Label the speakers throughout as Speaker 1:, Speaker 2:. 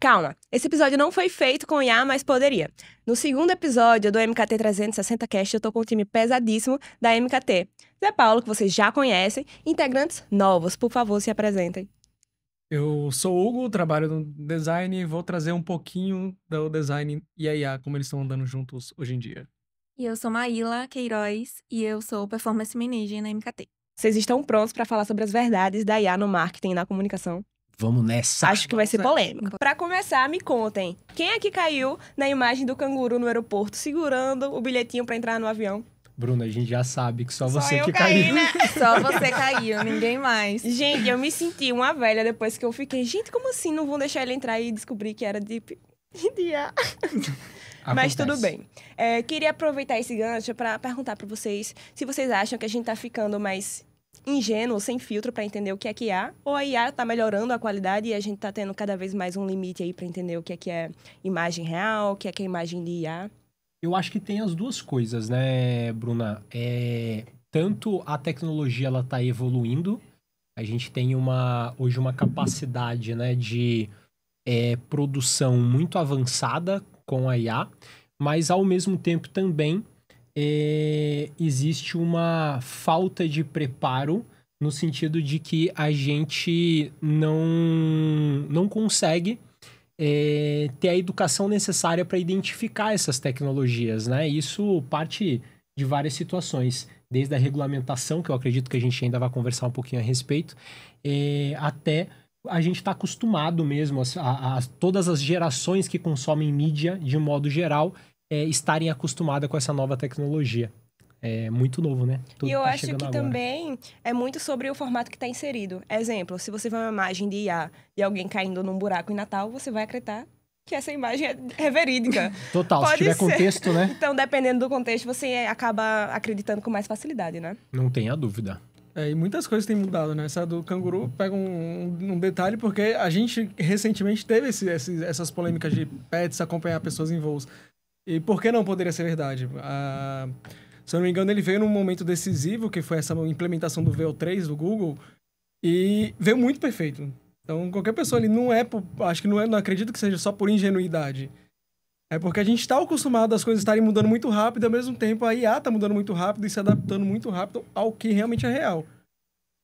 Speaker 1: Calma, esse episódio não foi feito com IA, mas poderia. No segundo episódio do MKT 360 Cast, eu tô com um time pesadíssimo da MKT. Zé Paulo, que vocês já conhecem, integrantes novos, por favor, se apresentem.
Speaker 2: Eu sou o Hugo, trabalho no design e vou trazer um pouquinho do design e a IA, como eles estão andando juntos hoje em dia.
Speaker 3: E eu sou Maíla Queiroz e eu sou Performance Manager na MKT.
Speaker 1: Vocês estão prontos para falar sobre as verdades da IA no marketing e na comunicação?
Speaker 4: Vamos nessa.
Speaker 1: Acho que vai ser polêmico. Para começar, me contem, quem é que caiu na imagem do canguru no aeroporto, segurando o bilhetinho para entrar no avião?
Speaker 4: Bruna, a gente já sabe que só você
Speaker 1: eu
Speaker 4: que
Speaker 1: caí,
Speaker 4: caiu.
Speaker 1: né?
Speaker 3: Só você caiu, ninguém mais.
Speaker 1: Gente, eu me senti uma velha depois que eu fiquei, gente, como assim não vão deixar ele entrar e descobrir que era de IA? Mas tudo bem. Queria aproveitar esse gancho para perguntar para vocês se vocês acham que a gente tá ficando mais ingênuo, sem filtro para entender o que é IA, ou a IA tá melhorando a qualidade e a gente tá tendo cada vez mais um limite aí para entender o que é imagem real, o que é imagem de IA.
Speaker 4: Eu acho que tem as duas coisas, né, Bruna? Tanto a tecnologia ela tá evoluindo, a gente tem hoje uma capacidade, né, de produção muito avançada com a IA, mas ao mesmo tempo também existe uma falta de preparo no sentido de que a gente não consegue ter a educação necessária para identificar essas tecnologias, né? Isso parte de várias situações, desde a regulamentação, que eu acredito que a gente ainda vai conversar um pouquinho a respeito, até a gente está acostumado mesmo a todas as gerações que consomem mídia, de modo geral, estarem acostumadas com essa nova tecnologia. É muito novo, né?
Speaker 1: Tudo e eu acho que agora. Também é muito sobre o formato que está inserido. Exemplo, se você vê uma imagem de IA de alguém caindo num buraco em Natal, você vai acreditar que essa imagem é verídica.
Speaker 4: Total, se tiver contexto, né?
Speaker 1: Então, dependendo do contexto, você acaba acreditando com mais facilidade, né?
Speaker 4: Não tenha dúvida.
Speaker 2: E muitas coisas têm mudado, né? Essa do canguru pega um detalhe, porque a gente recentemente teve essas polêmicas de pets acompanhar pessoas em voos. E por que não poderia ser verdade? Se eu não me engano, ele veio num momento decisivo, que foi essa implementação do VO3 do Google, e veio muito perfeito. Então, qualquer pessoa ali acho que não acredito que seja só por ingenuidade. É porque a gente está acostumado às coisas estarem mudando muito rápido, e ao mesmo tempo a IA está mudando muito rápido e se adaptando muito rápido ao que realmente é real.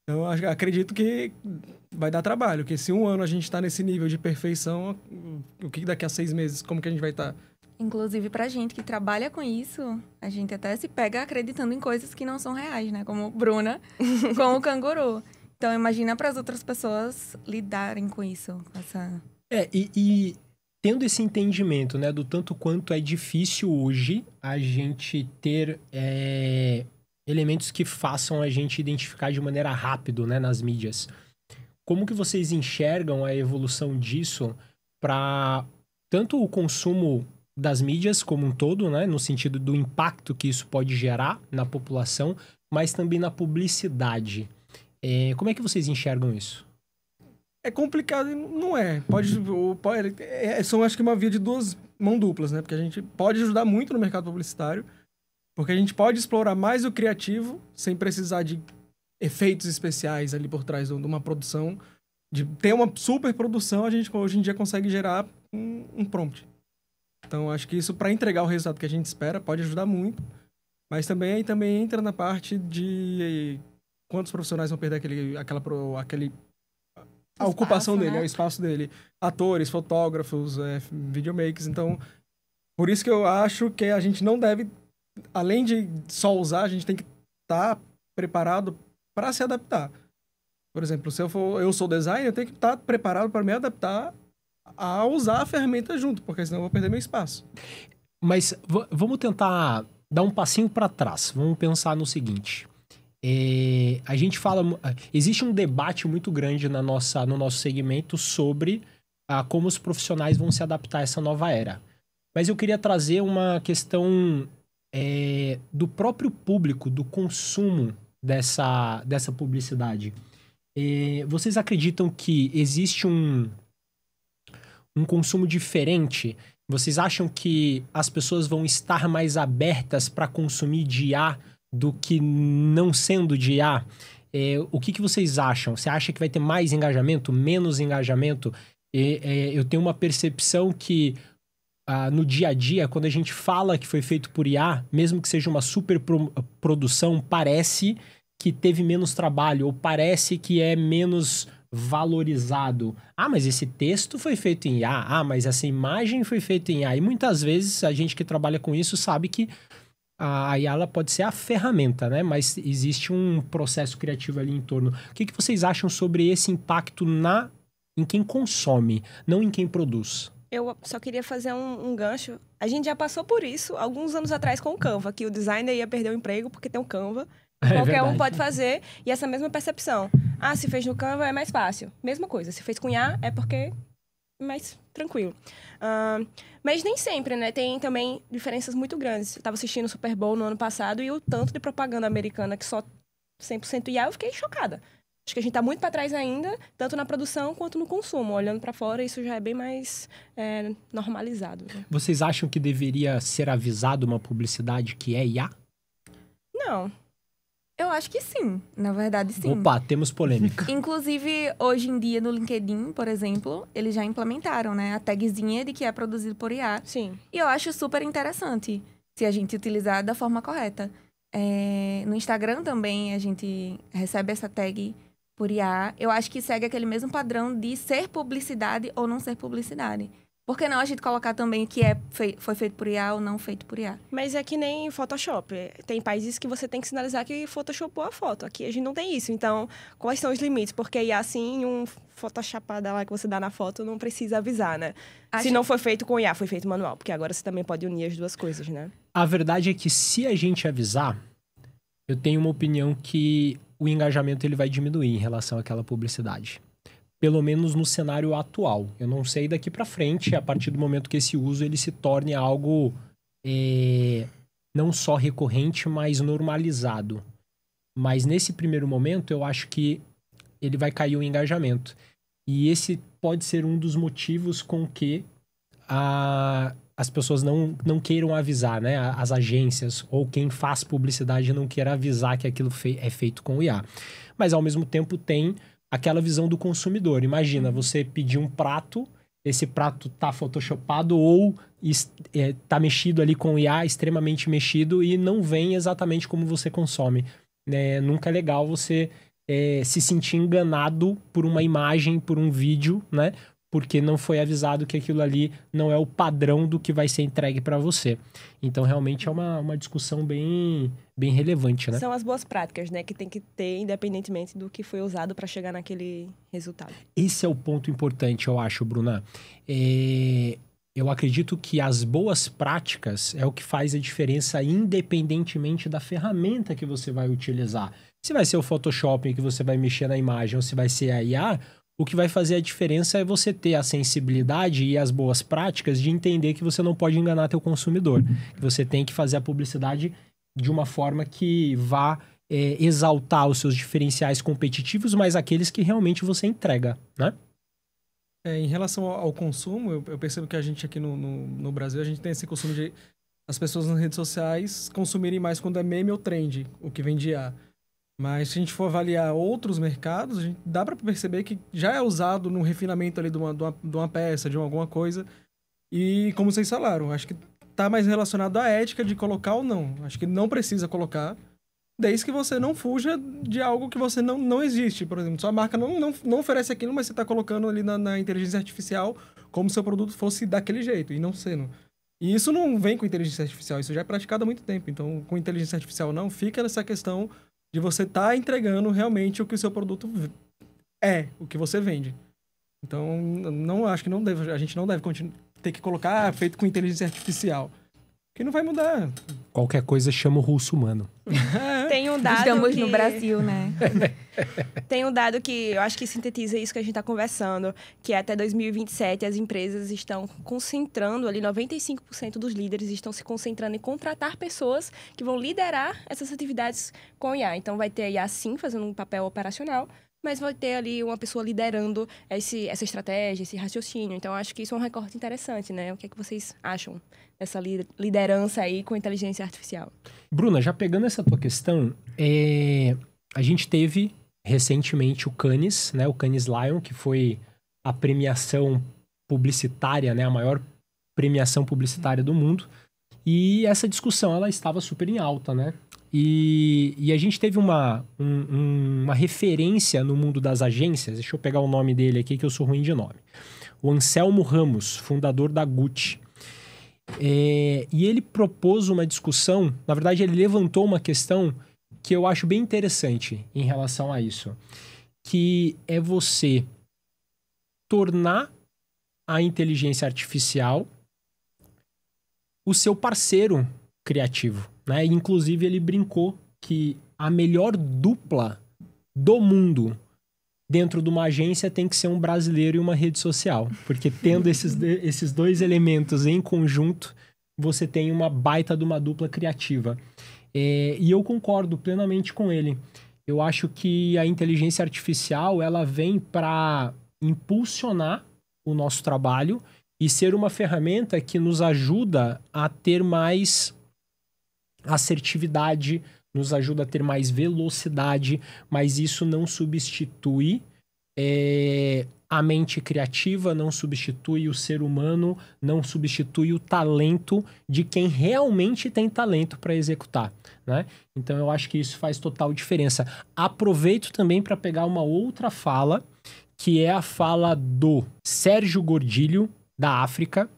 Speaker 2: Então, acredito que vai dar trabalho, que se um ano a gente está nesse nível de perfeição, o que daqui a 6 meses, como que a gente vai estar?
Speaker 3: Inclusive, pra gente que trabalha com isso, a gente até se pega acreditando em coisas que não são reais, né? Como Bruna com o canguru. Então, imagina para as outras pessoas lidarem com isso, com essa...
Speaker 4: E tendo esse entendimento, né, do tanto quanto é difícil hoje a gente ter elementos que façam a gente identificar de maneira rápida, né, nas mídias. Como que vocês enxergam a evolução disso para tanto o consumo das mídias como um todo, né, no sentido do impacto que isso pode gerar na população, mas também na publicidade? Como é que vocês enxergam isso?
Speaker 2: É complicado, não é. São, acho que, uma via de duas mãos duplas, né? Porque a gente pode ajudar muito no mercado publicitário, porque a gente pode explorar mais o criativo, sem precisar de efeitos especiais ali por trás de uma produção. De ter uma super produção, a gente hoje em dia consegue gerar um prompt. Então, acho que isso, para entregar o resultado que a gente espera, pode ajudar muito. Mas também entra na parte de quantos profissionais vão perder a ocupação dele, né? O espaço dele. Atores, fotógrafos, videomakers. Então, por isso que eu acho que a gente não deve, além de só usar, a gente tem que estar preparado para se adaptar. Por exemplo, se eu sou designer, eu tenho que estar preparado para me adaptar a usar a ferramenta junto, porque senão eu vou perder meu espaço.
Speaker 4: Mas vamos tentar dar um passinho para trás. Vamos pensar no seguinte. A gente fala... Existe um debate muito grande no nosso segmento sobre como os profissionais vão se adaptar a essa nova era. Mas eu queria trazer uma questão do próprio público, do consumo dessa publicidade. Vocês acreditam que existe um consumo diferente? Vocês acham que as pessoas vão estar mais abertas para consumir de IA do que não sendo de IA? O que vocês acham? Você acha que vai ter mais engajamento, menos engajamento? Eu tenho uma percepção que no dia a dia, quando a gente fala que foi feito por IA, mesmo que seja uma super produção, parece que teve menos trabalho, ou parece que é menos valorizado. Ah, mas esse texto foi feito em IA. Ah, mas essa imagem foi feita em IA. E muitas vezes a gente que trabalha com isso sabe que a IA ela pode ser a ferramenta, né? Mas existe um processo criativo ali em torno. O que vocês acham sobre esse impacto em quem consome, não em quem produz?
Speaker 1: Eu só queria fazer um gancho. A gente já passou por isso alguns anos atrás com o Canva, que o designer ia perder o emprego porque tem um Canva. Qualquer um pode fazer. E essa mesma percepção. Ah, se fez no Canva é mais fácil. Mesma coisa. Se fez com IA é porque é mais tranquilo. Mas nem sempre, né? Tem também diferenças muito grandes. Eu estava assistindo o Super Bowl no ano passado e o tanto de propaganda americana que só 100% IA, eu fiquei chocada. Acho que a gente está muito para trás ainda, tanto na produção quanto no consumo. Olhando para fora, isso já é bem mais normalizado. Né?
Speaker 4: Vocês acham que deveria ser avisado uma publicidade que é IA?
Speaker 1: Não.
Speaker 3: Eu acho que sim, na verdade sim.
Speaker 4: Opa, temos polêmica.
Speaker 3: Inclusive, hoje em dia, no LinkedIn, por exemplo, eles já implementaram, né, a tagzinha de que é produzido por IA.
Speaker 1: Sim.
Speaker 3: E eu acho super interessante, se a gente utilizar da forma correta. No Instagram também, a gente recebe essa tag por IA. Eu acho que segue aquele mesmo padrão de ser publicidade ou não ser publicidade. Por que não a gente colocar também que foi feito por IA ou não feito por IA?
Speaker 1: Mas é que nem Photoshop. Tem países que você tem que sinalizar que Photoshopou a foto. Aqui a gente não tem isso. Então, quais são os limites? Porque IA, assim, um photoshopada lá que você dá na foto, não precisa avisar, né? Se não foi feito com IA, foi feito manual. Porque agora você também pode unir as duas coisas, né?
Speaker 4: A verdade é que se a gente avisar, eu tenho uma opinião que o engajamento ele vai diminuir em relação àquela publicidade. Pelo menos no cenário atual. Eu não sei daqui para frente, a partir do momento que esse uso ele se torne algo não só recorrente, mas normalizado. Mas nesse primeiro momento, eu acho que ele vai cair o engajamento. E esse pode ser um dos motivos com que as pessoas não queiram avisar, né? As agências ou quem faz publicidade não queira avisar que aquilo é feito com IA. Mas, ao mesmo tempo, tem aquela visão do consumidor. Imagina, você pedir um prato, esse prato tá photoshopado ou tá mexido ali com IA, extremamente mexido, e não vem exatamente como você consome. Nunca é legal você se sentir enganado por uma imagem, por um vídeo, né? Porque não foi avisado que aquilo ali não é o padrão do que vai ser entregue para você. Então, realmente é uma discussão bem relevante, né?
Speaker 1: São as boas práticas, né? Que tem que ter, independentemente do que foi usado para chegar naquele resultado.
Speaker 4: Esse é o ponto importante, eu acho, Bruna. Eu acredito que as boas práticas é o que faz a diferença independentemente da ferramenta que você vai utilizar. Se vai ser o Photoshop que você vai mexer na imagem ou se vai ser a IA, o que vai fazer a diferença é você ter a sensibilidade e as boas práticas de entender que você não pode enganar teu consumidor. Que você tem que fazer a publicidade de uma forma que vá exaltar os seus diferenciais competitivos, mas aqueles que realmente você entrega, né?
Speaker 2: Em relação ao consumo, eu percebo que a gente aqui no Brasil, a gente tem esse costume de as pessoas nas redes sociais consumirem mais quando é meme ou trend, o que vem de IA. Mas se a gente for avaliar outros mercados, dá para perceber que já é usado no refinamento ali de uma peça, de alguma coisa. E como vocês falaram, acho que tá mais relacionado à ética de colocar ou não. Acho que não precisa colocar, desde que você não fuja de algo que você não existe. Por exemplo, sua marca não oferece aquilo, mas você está colocando ali na inteligência artificial como se seu produto fosse daquele jeito, e não sendo. E isso não vem com inteligência artificial, isso já é praticado há muito tempo. Então, com inteligência artificial não, fica nessa questão de você estar entregando realmente o que o seu produto o que você vende. Então, não acho que a gente não deve ter que colocar feito com inteligência artificial. Que não vai mudar.
Speaker 4: Qualquer coisa chama o russo-humano.
Speaker 1: Tem um dado
Speaker 3: Estamos no Brasil, né?
Speaker 1: Tem um dado que eu acho que sintetiza isso que a gente está conversando, que até 2027 as empresas estão concentrando ali, 95% dos líderes estão se concentrando em contratar pessoas que vão liderar essas atividades com IA. Então, vai ter a IA, sim, fazendo um papel operacional, mas vai ter ali uma pessoa liderando essa estratégia, esse raciocínio. Então, acho que isso é um recorte interessante, né? O que é que vocês acham dessa liderança aí com inteligência artificial?
Speaker 4: Bruna, já pegando essa tua questão, a gente teve recentemente o Cannes, né? O Cannes Lion, que foi a premiação publicitária, né? A maior premiação publicitária do mundo. E essa discussão, ela estava super em alta, né? E a gente teve uma referência no mundo das agências. Deixa eu pegar o nome dele aqui, que eu sou ruim de nome. O Anselmo Ramos, fundador da Gucci. E ele propôs uma discussão, na verdade ele levantou uma questão que eu acho bem interessante em relação a isso, que é você tornar a inteligência artificial o seu parceiro criativo, né? Inclusive ele brincou que a melhor dupla do mundo dentro de uma agência tem que ser um brasileiro e uma rede social. Porque tendo esses dois elementos em conjunto, você tem uma baita de uma dupla criativa. E eu concordo plenamente com ele. Eu acho que a inteligência artificial, ela vem para impulsionar o nosso trabalho e ser uma ferramenta que nos ajuda a ter mais assertividade, nos ajuda a ter mais velocidade, mas isso não substitui a mente criativa, não substitui o ser humano, não substitui o talento de quem realmente tem talento para executar, né? Então eu acho que isso faz total diferença. Aproveito também para pegar uma outra fala, que é a fala do Sérgio Gordilho, da África,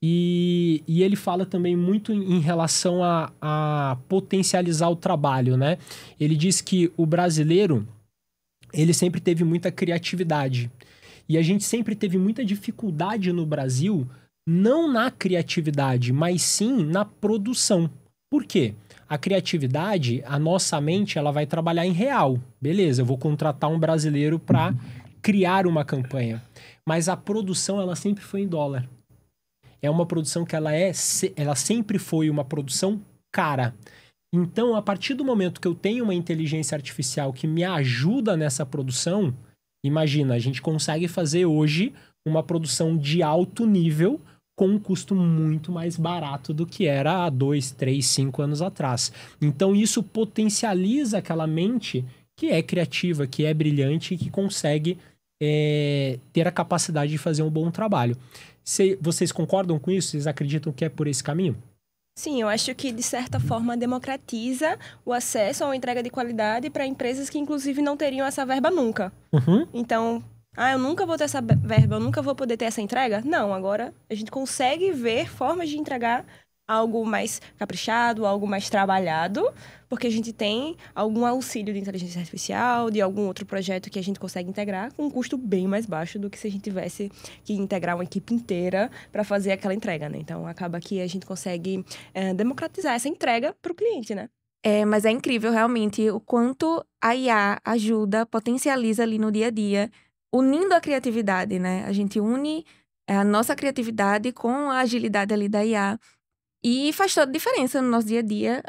Speaker 4: e ele fala também muito em relação a potencializar o trabalho, né? Ele diz que o brasileiro, ele sempre teve muita criatividade. E a gente sempre teve muita dificuldade no Brasil, não na criatividade, mas sim na produção. Por quê? A criatividade, a nossa mente, ela vai trabalhar em real. Beleza, eu vou contratar um brasileiro para criar uma campanha. Mas a produção, ela sempre foi em dólar. É uma produção que ela sempre foi uma produção cara. Então, a partir do momento que eu tenho uma inteligência artificial que me ajuda nessa produção, imagina, a gente consegue fazer hoje uma produção de alto nível com um custo muito mais barato do que era há 2, 3, 5 anos atrás. Então, isso potencializa aquela mente que é criativa, que é brilhante e que consegue ter a capacidade de fazer um bom trabalho. Vocês concordam com isso? Vocês acreditam que é por esse caminho?
Speaker 1: Sim, eu acho que, de certa forma, democratiza o acesso a uma entrega de qualidade para empresas que, inclusive, não teriam essa verba nunca.
Speaker 4: Uhum.
Speaker 1: Então, eu nunca vou ter essa verba, eu nunca vou poder ter essa entrega? Não, agora a gente consegue ver formas de entregar algo mais caprichado, algo mais trabalhado, porque a gente tem algum auxílio de inteligência artificial, de algum outro projeto que a gente consegue integrar com um custo bem mais baixo do que se a gente tivesse que integrar uma equipe inteira para fazer aquela entrega, né? Então, acaba que a gente consegue democratizar essa entrega para o cliente, né?
Speaker 3: Mas é incrível, realmente, o quanto a IA ajuda, potencializa ali no dia a dia, unindo a criatividade, né? A gente une a nossa criatividade com a agilidade ali da IA. E faz toda a diferença no nosso dia a dia,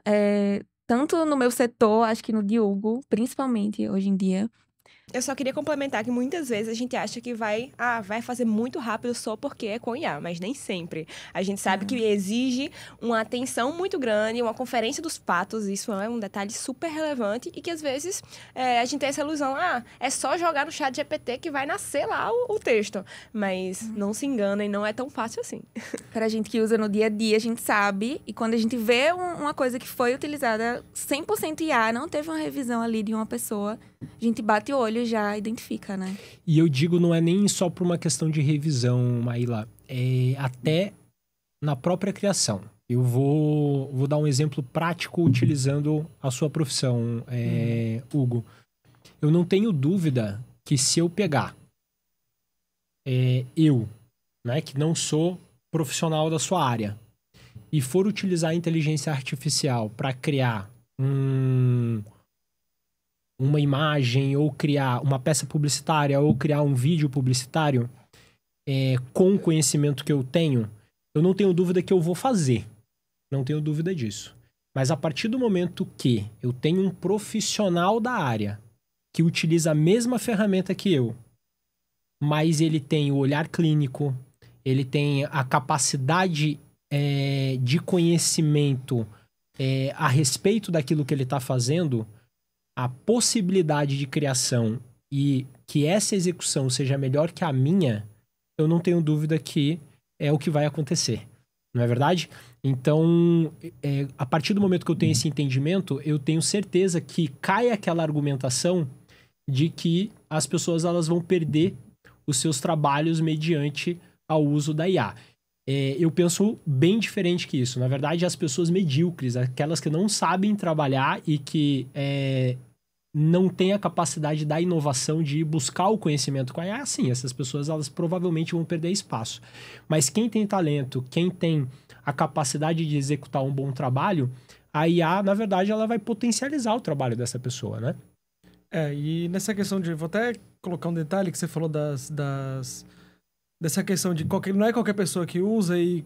Speaker 3: tanto no meu setor, acho que no Diogo, principalmente hoje em dia.
Speaker 1: Eu só queria complementar que muitas vezes a gente acha que vai fazer muito rápido só porque é com IA, mas nem sempre. A gente sabe que exige uma atenção muito grande, uma conferência dos fatos, isso é um detalhe super relevante e que às vezes a gente tem essa ilusão, é só jogar no chat GPT que vai nascer lá o texto. Mas não se enganem, não é tão fácil assim.
Speaker 3: Pra gente que usa no dia a dia, a gente sabe, e quando a gente vê uma coisa que foi utilizada 100% IA, não teve uma revisão ali de uma pessoa, a gente bate o olho e já identifica, né?
Speaker 4: E eu digo, não é nem só por uma questão de revisão, Maíla. É até na própria criação. Eu vou dar um exemplo prático utilizando a sua profissão, Hugo. Eu não tenho dúvida que se eu pegar né, que não sou profissional da sua área, e for utilizar a inteligência artificial para criar uma imagem, ou criar uma peça publicitária, ou criar um vídeo publicitário, com o conhecimento que eu tenho, eu não tenho dúvida que eu vou fazer. Não tenho dúvida disso. Mas a partir do momento que eu tenho um profissional da área que utiliza a mesma ferramenta que eu, mas ele tem o olhar clínico, ele tem a capacidade de conhecimento a respeito daquilo que ele está fazendo, a possibilidade de criação e que essa execução seja melhor que a minha, eu não tenho dúvida que é o que vai acontecer. Não é verdade? Então, a partir do momento que eu tenho esse entendimento, eu tenho certeza que cai aquela argumentação de que as pessoas elas vão perder os seus trabalhos mediante ao uso da IA. Eu penso bem diferente que isso. Na verdade, as pessoas medíocres, aquelas que não sabem trabalhar e que não têm a capacidade da inovação de buscar o conhecimento com a IA, sim, essas pessoas elas provavelmente vão perder espaço. Mas quem tem talento, quem tem a capacidade de executar um bom trabalho, a IA, na verdade, ela vai potencializar o trabalho dessa pessoa, né?
Speaker 2: E nessa questão de... Vou até colocar um detalhe que você falou dessa questão de não é qualquer pessoa que usa e...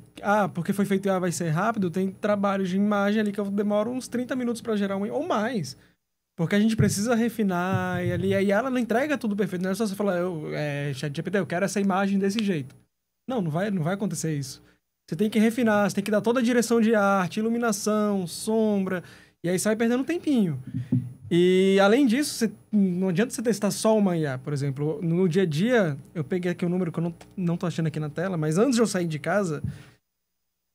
Speaker 2: porque foi feito IA vai ser rápido. Tem trabalhos de imagem ali que eu demoro uns 30 minutos para gerar ou mais. Porque a gente precisa refinar e ali a IA ela não entrega tudo perfeito. Não é só você falar, ChatGPT, eu quero essa imagem desse jeito. Não vai acontecer isso. Você tem que refinar, você tem que dar toda a direção de arte, iluminação, sombra, e aí você vai perdendo um tempinho. E, além disso, não adianta você testar só uma IA, por exemplo. No dia a dia, eu peguei aqui um número que eu não tô achando aqui na tela, mas antes de eu sair de casa,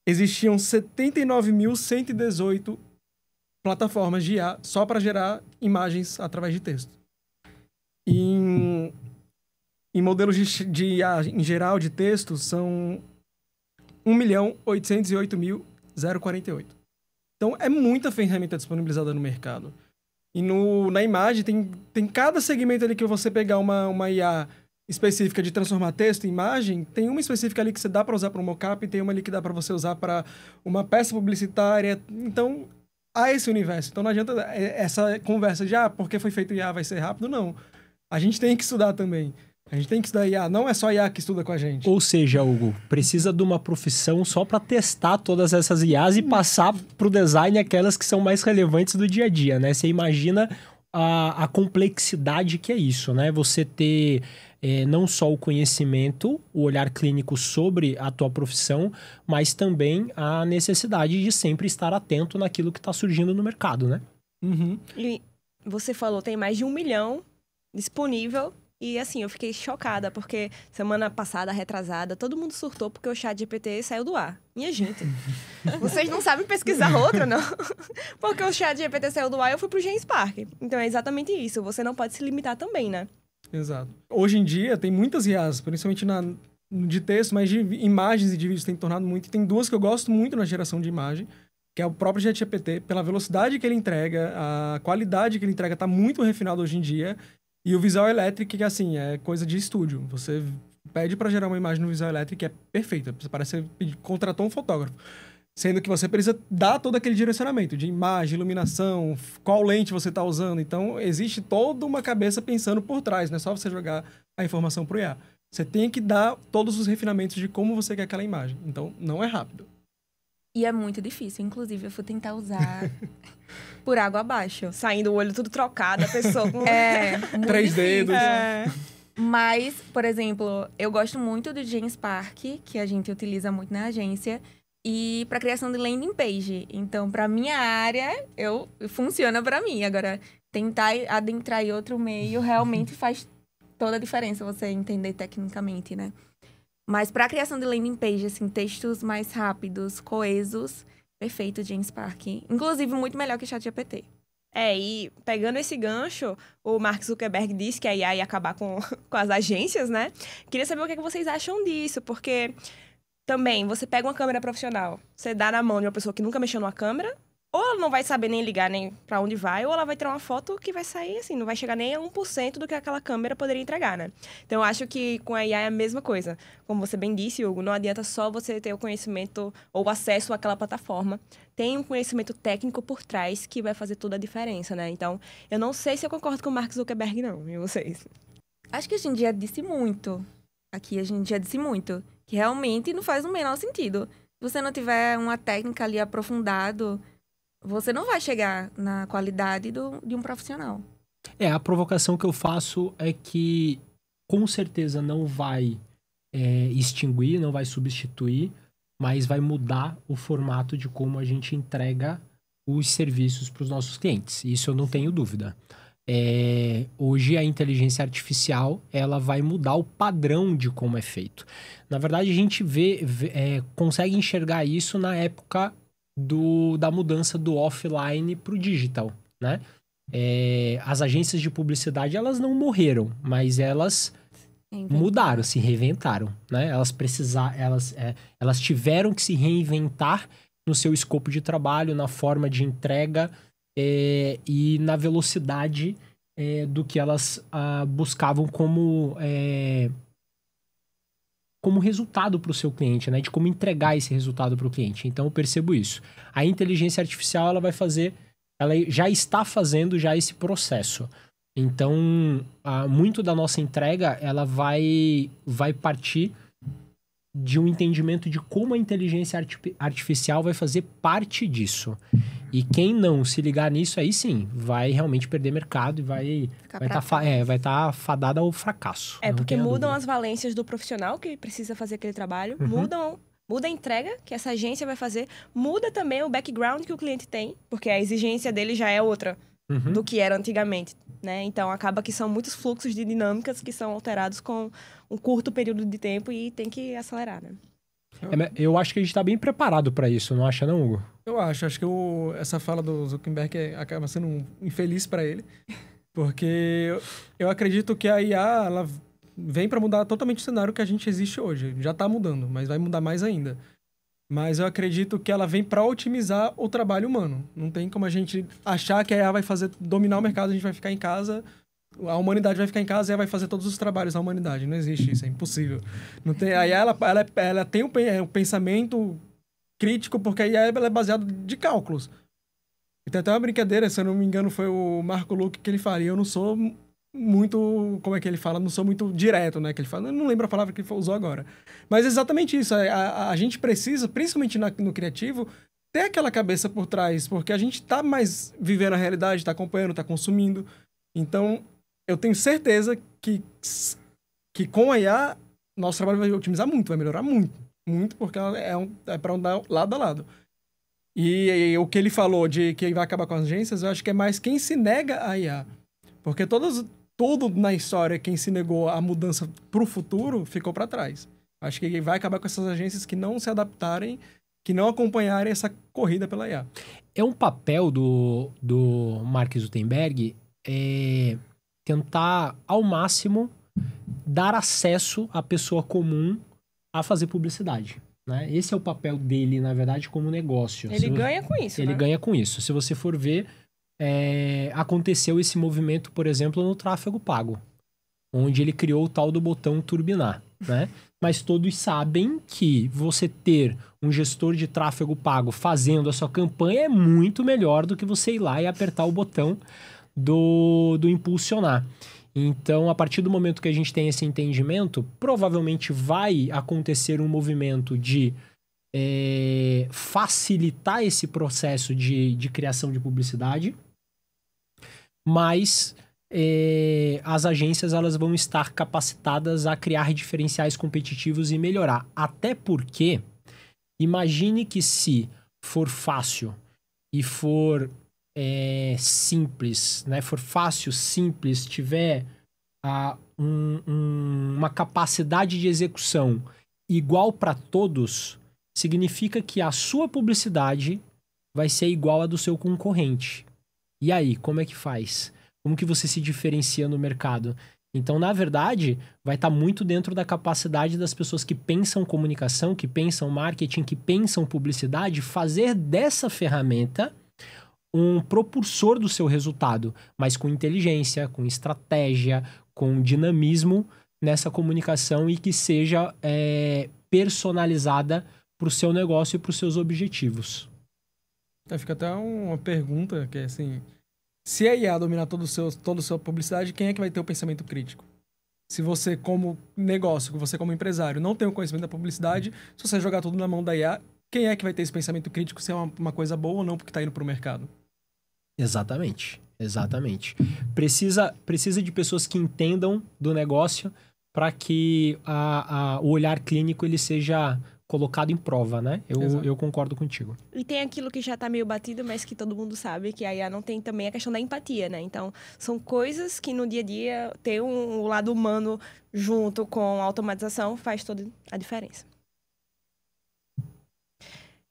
Speaker 2: existiam 79.118 plataformas de IA só para gerar imagens através de texto. Em modelos de IA, em geral, de texto, são 1.808.048. Então, é muita ferramenta disponibilizada no mercado. E na imagem, tem cada segmento ali que você pegar uma IA específica de transformar texto em imagem, tem uma específica ali que você dá para usar para um mockup, tem uma ali que dá para você usar para uma peça publicitária. Então, há esse universo. Então, não adianta essa conversa de, porque foi feito IA vai ser rápido, não. A gente tem que estudar também. A gente tem que estudar IA, não é só IA que estuda com a gente.
Speaker 4: Ou seja, Hugo, precisa de uma profissão só para testar todas essas IAs e passar para o design aquelas que são mais relevantes do dia a dia, né? Você imagina a complexidade que é isso, né? Você ter não só o conhecimento, o olhar clínico sobre a tua profissão, mas também a necessidade de sempre estar atento naquilo que está surgindo no mercado, né?
Speaker 2: Uhum.
Speaker 1: E você falou, tem mais de 1 milhão disponível. E assim, eu fiquei chocada, porque semana passada, retrasada, todo mundo surtou porque o ChatGPT saiu do ar. Minha gente, vocês não sabem pesquisar outro, não? Porque o ChatGPT saiu do ar e eu fui pro Genspark. Então é exatamente isso, você não pode se limitar também, né?
Speaker 2: Exato. Hoje em dia, tem muitas IAs, principalmente de texto, mas de imagens e de vídeos tem tornado muito. E tem duas que eu gosto muito na geração de imagem, que é o próprio ChatGPT, pela velocidade que ele entrega, a qualidade que ele entrega tá muito refinado hoje em dia. E o Visual Electric, que assim, é coisa de estúdio. Você pede para gerar uma imagem no Visual Electric que é perfeita. Parece que contratou um fotógrafo. Sendo que você precisa dar todo aquele direcionamento de imagem, iluminação, qual lente você está usando. Então, existe toda uma cabeça pensando por trás. Não é só você jogar a informação pro IA. Você tem que dar todos os refinamentos de como você quer aquela imagem. Então, não é rápido.
Speaker 3: E é muito difícil. Inclusive, eu fui tentar usar por água abaixo.
Speaker 1: Saindo o olho tudo trocado, a pessoa com...
Speaker 3: muito
Speaker 2: 3
Speaker 3: difícil.
Speaker 2: dedos.
Speaker 3: Mas, por exemplo, eu gosto muito do Genspark, que a gente utiliza muito na agência, e para criação de landing page. Então, para minha área, funciona para mim. Agora, tentar adentrar em outro meio realmente faz toda a diferença, você entender tecnicamente, né? Mas para a criação de landing page, assim, textos mais rápidos, coesos, perfeito, Genspark. Inclusive, muito melhor que o ChatGPT.
Speaker 1: E pegando esse gancho, o Mark Zuckerberg disse que a IA ia acabar com as agências, né? Queria saber o que vocês acham disso, porque também, você pega uma câmera profissional, você dá na mão de uma pessoa que nunca mexeu numa câmera, ou ela não vai saber nem ligar nem pra onde vai, ou ela vai tirar uma foto que vai sair assim, não vai chegar nem a 1% do que aquela câmera poderia entregar, né? Então, eu acho que com a IA é a mesma coisa. Como você bem disse, Hugo, não adianta só você ter o conhecimento ou o acesso àquela plataforma. Tem um conhecimento técnico por trás que vai fazer toda a diferença, né? Então, eu não sei se eu concordo com o Mark Zuckerberg, não. E vocês?
Speaker 3: Acho que a gente já disse muito. Aqui a gente já disse muito. Que realmente não faz o menor sentido. Se você não tiver uma técnica ali aprofundado, você não vai chegar na qualidade de um profissional.
Speaker 4: A provocação que eu faço é que, com certeza, não vai extinguir, não vai substituir, mas vai mudar o formato de como a gente entrega os serviços para os nossos clientes. Isso eu não tenho dúvida. Hoje a inteligência artificial ela vai mudar o padrão de como é feito. Na verdade, a gente consegue enxergar isso na época da mudança do offline para o digital, né? As agências de publicidade, elas não morreram, mas elas mudaram, se reinventaram, né? Elas tiveram que se reinventar no seu escopo de trabalho, na forma de entrega e na velocidade do que elas buscavam como resultado para o seu cliente, né? De como entregar esse resultado para o cliente. Então, eu percebo isso. A inteligência artificial, ela já está fazendo já esse processo. Então, muito da nossa entrega, ela vai partir de um entendimento de como a inteligência artificial vai fazer parte disso. E quem não se ligar nisso, aí sim, vai realmente perder mercado e vai estar fadada ao fracasso.
Speaker 1: Porque mudam as valências do profissional que precisa fazer aquele trabalho, muda a entrega que essa agência vai fazer, muda também o background que o cliente tem, porque a exigência dele já é outra do que era antigamente, né? Então, acaba que são muitos fluxos de dinâmicas que são alterados com um curto período de tempo e tem que acelerar, né?
Speaker 4: Eu acho que a gente está bem preparado para isso, não acha não, Hugo?
Speaker 2: Eu acho que essa fala do Zuckerberg acaba sendo infeliz para ele, porque eu acredito que a IA, ela vem para mudar totalmente o cenário que a gente existe hoje. Já está mudando, mas vai mudar mais ainda. Mas eu acredito que ela vem para otimizar o trabalho humano. Não tem como a gente achar que a IA vai dominar o mercado, a gente vai ficar em casa, a humanidade vai ficar em casa e ela vai fazer todos os trabalhos da humanidade. Não existe isso, é impossível. Não tem, a IA, ela tem um pensamento crítico, porque a IA ela é baseada de cálculos. E tem até uma brincadeira, se eu não me engano, foi o Marco Luque que ele fala, e eu não sou muito, como é que ele fala? Não sou muito direto, né? Que ele fala, eu não lembro a palavra que ele usou agora. Mas é exatamente isso. A gente precisa, principalmente no criativo, ter aquela cabeça por trás, porque a gente tá mais vivendo a realidade, tá acompanhando, tá consumindo. Então, eu tenho certeza que com a IA, nosso trabalho vai otimizar muito, vai melhorar muito. Muito, porque é para andar lado a lado. E o que ele falou de que vai acabar com as agências, eu acho que é mais quem se nega a IA. Porque tudo na história, quem se negou à mudança para o futuro, ficou para trás. Acho que vai acabar com essas agências que não se adaptarem, que não acompanharem essa corrida pela IA.
Speaker 4: É um papel do Mark Zuckerberg tentar, ao máximo, dar acesso à pessoa comum a fazer publicidade. Né? Esse é o papel dele, na verdade, como negócio.
Speaker 1: Ele ganha com isso,
Speaker 4: Ele ganha com isso. Se você for ver, aconteceu esse movimento, por exemplo, no tráfego pago, onde ele criou o tal do botão turbinar, né? Mas todos sabem que você ter um gestor de tráfego pago fazendo a sua campanha é muito melhor do que você ir lá e apertar o botão do impulsionar. Então, a partir do momento que a gente tem esse entendimento, provavelmente vai acontecer um movimento de facilitar esse processo de criação de publicidade, mas as agências elas vão estar capacitadas a criar diferenciais competitivos e melhorar. Até porque, imagine que se for fácil e for simples, né? For fácil, simples, tiver uma capacidade de execução igual para todos, significa que a sua publicidade vai ser igual à do seu concorrente. E aí, como é que faz? Como que você se diferencia no mercado? Então, na verdade, vai estar muito dentro da capacidade das pessoas que pensam comunicação, que pensam marketing, que pensam publicidade, fazer dessa ferramenta um propulsor do seu resultado, mas com inteligência, com estratégia, com dinamismo nessa comunicação e que seja personalizada para o seu negócio e para os seus objetivos.
Speaker 2: Fica até uma pergunta que é assim, se a IA dominar toda a sua publicidade, quem é que vai ter o pensamento crítico? Se você, como negócio, você como empresário, não tem o conhecimento da publicidade, se você jogar tudo na mão da IA, quem é que vai ter esse pensamento crítico se é uma coisa boa ou não porque está indo para o mercado?
Speaker 4: Exatamente. Precisa de pessoas que entendam do negócio para que o olhar clínico ele seja colocado em prova, né? Eu concordo contigo.
Speaker 1: E tem aquilo que já tá meio batido, mas que todo mundo sabe, que a IA não tem também a questão da empatia, né? Então, são coisas que no dia a dia, ter um lado humano junto com a automatização faz toda a diferença.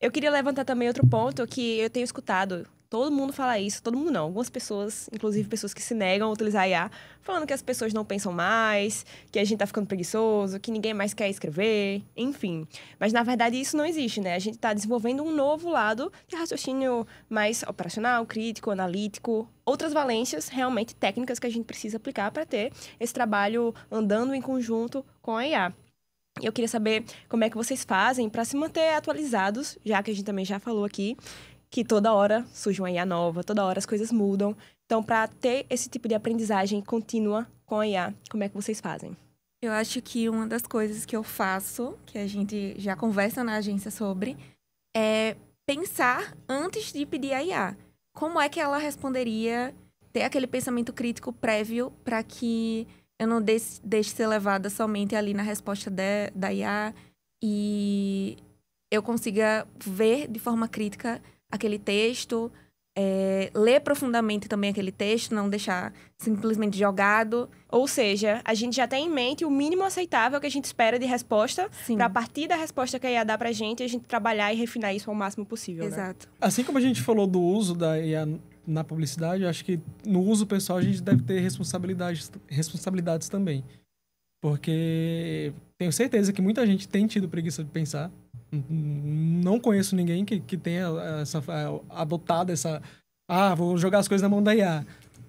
Speaker 1: Eu queria levantar também outro ponto que eu tenho escutado. Todo mundo fala isso, todo mundo não. Algumas pessoas, inclusive pessoas que se negam a utilizar a IA, falando que as pessoas não pensam mais, que a gente tá ficando preguiçoso, que ninguém mais quer escrever, enfim. Mas, na verdade, isso não existe, né? A gente tá desenvolvendo um novo lado de raciocínio mais operacional, crítico, analítico, outras valências realmente técnicas que a gente precisa aplicar para ter esse trabalho andando em conjunto com a IA. Eu queria saber como é que vocês fazem para se manter atualizados, já que a gente também já falou aqui, que toda hora surge uma IA nova, toda hora as coisas mudam. Então, para ter esse tipo de aprendizagem contínua com a IA, como é que vocês fazem?
Speaker 3: Eu acho que uma das coisas que eu faço, que a gente já conversa na agência sobre, é pensar antes de pedir a IA. Como é que ela responderia, ter aquele pensamento crítico prévio para que eu não deixe ser levada somente ali na resposta da IA e eu consiga ver de forma crítica aquele texto, ler profundamente também aquele texto, não deixar simplesmente jogado.
Speaker 1: Ou seja, a gente já tem em mente o mínimo aceitável que a gente espera de resposta, para a partir da resposta que a IA dá pra gente, a gente trabalhar e refinar isso ao máximo possível.
Speaker 3: Exato.
Speaker 1: Né?
Speaker 2: Assim como a gente falou do uso da IA na publicidade, eu acho que no uso pessoal a gente deve ter responsabilidades também. Porque tenho certeza que muita gente tem tido preguiça de pensar. Não conheço ninguém que tenha adotado essa... vou jogar as coisas na mão da IA.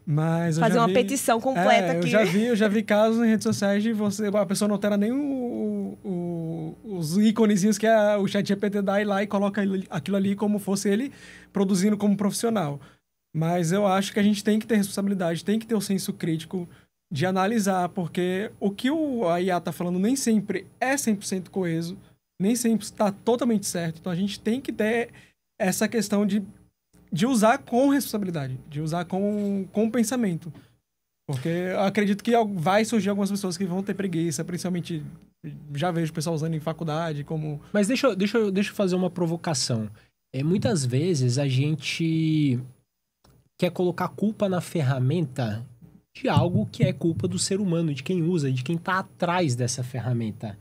Speaker 2: Mas
Speaker 1: fazer uma petição completa aqui.
Speaker 2: Eu já vi casos em redes sociais de a pessoa não altera nem os íconezinhos que o ChatGPT dá e lá e coloca aquilo ali como fosse ele produzindo como profissional. Mas eu acho que a gente tem que ter responsabilidade, tem que ter o senso crítico de analisar, porque o que a IA está falando nem sempre é 100% coeso, nem sempre está totalmente certo. Então, a gente tem que ter essa questão de usar com responsabilidade, de usar com pensamento. Porque eu acredito que vai surgir algumas pessoas que vão ter preguiça, principalmente já vejo o pessoal usando em faculdade como...
Speaker 4: Mas deixa eu fazer uma provocação. Muitas vezes a gente quer colocar culpa na ferramenta de algo que é culpa do ser humano, de quem usa, de quem está atrás dessa ferramenta.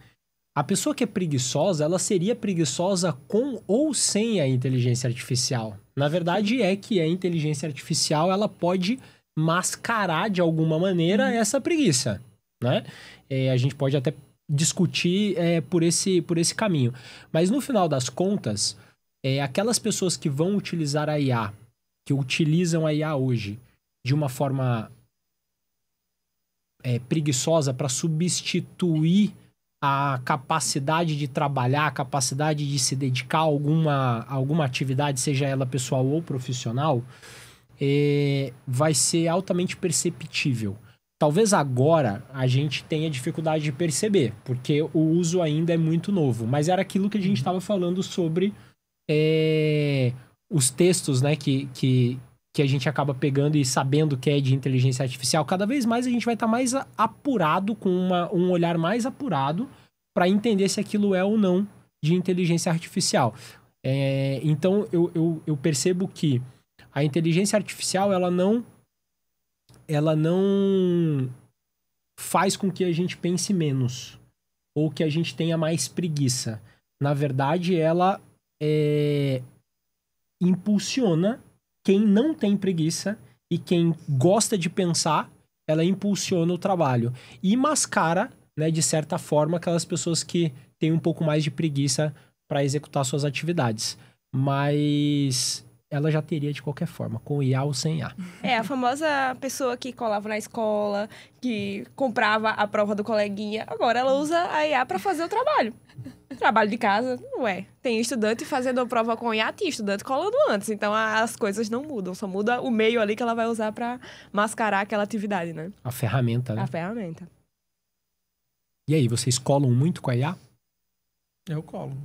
Speaker 4: A pessoa que é preguiçosa, ela seria preguiçosa com ou sem a inteligência artificial. Na verdade, é que a inteligência artificial ela pode mascarar de alguma maneira essa preguiça, né? A gente pode até discutir por esse caminho. Mas no final das contas, aquelas pessoas que vão utilizar a IA, que utilizam a IA hoje de uma forma preguiçosa para substituir a capacidade de trabalhar, a capacidade de se dedicar a alguma atividade, seja ela pessoal ou profissional, vai ser altamente perceptível. Talvez agora a gente tenha dificuldade de perceber, porque o uso ainda é muito novo. Mas era aquilo que a gente estava falando sobre os textos, né, que a gente acaba pegando e sabendo que é de inteligência artificial. Cada vez mais a gente vai estar mais apurado, com um olhar mais apurado para entender se aquilo é ou não de inteligência artificial. Então, eu percebo que a inteligência artificial, ela não faz com que a gente pense menos ou que a gente tenha mais preguiça. Na verdade, ela impulsiona quem não tem preguiça e quem gosta de pensar, ela impulsiona o trabalho. E mascara, né, de certa forma, aquelas pessoas que têm um pouco mais de preguiça para executar suas atividades. Mas ela já teria de qualquer forma, com IA ou sem IA.
Speaker 1: A famosa pessoa que colava na escola, que comprava a prova do coleguinha. Agora ela usa a IA para fazer o trabalho. Trabalho de casa, tem estudante fazendo a prova com IA, tinha estudante colando antes. Então as coisas não mudam, só muda o meio ali que ela vai usar para mascarar aquela atividade, né?
Speaker 4: A ferramenta, né?
Speaker 1: A ferramenta.
Speaker 4: E aí, vocês colam muito com a IA?
Speaker 2: Eu colo.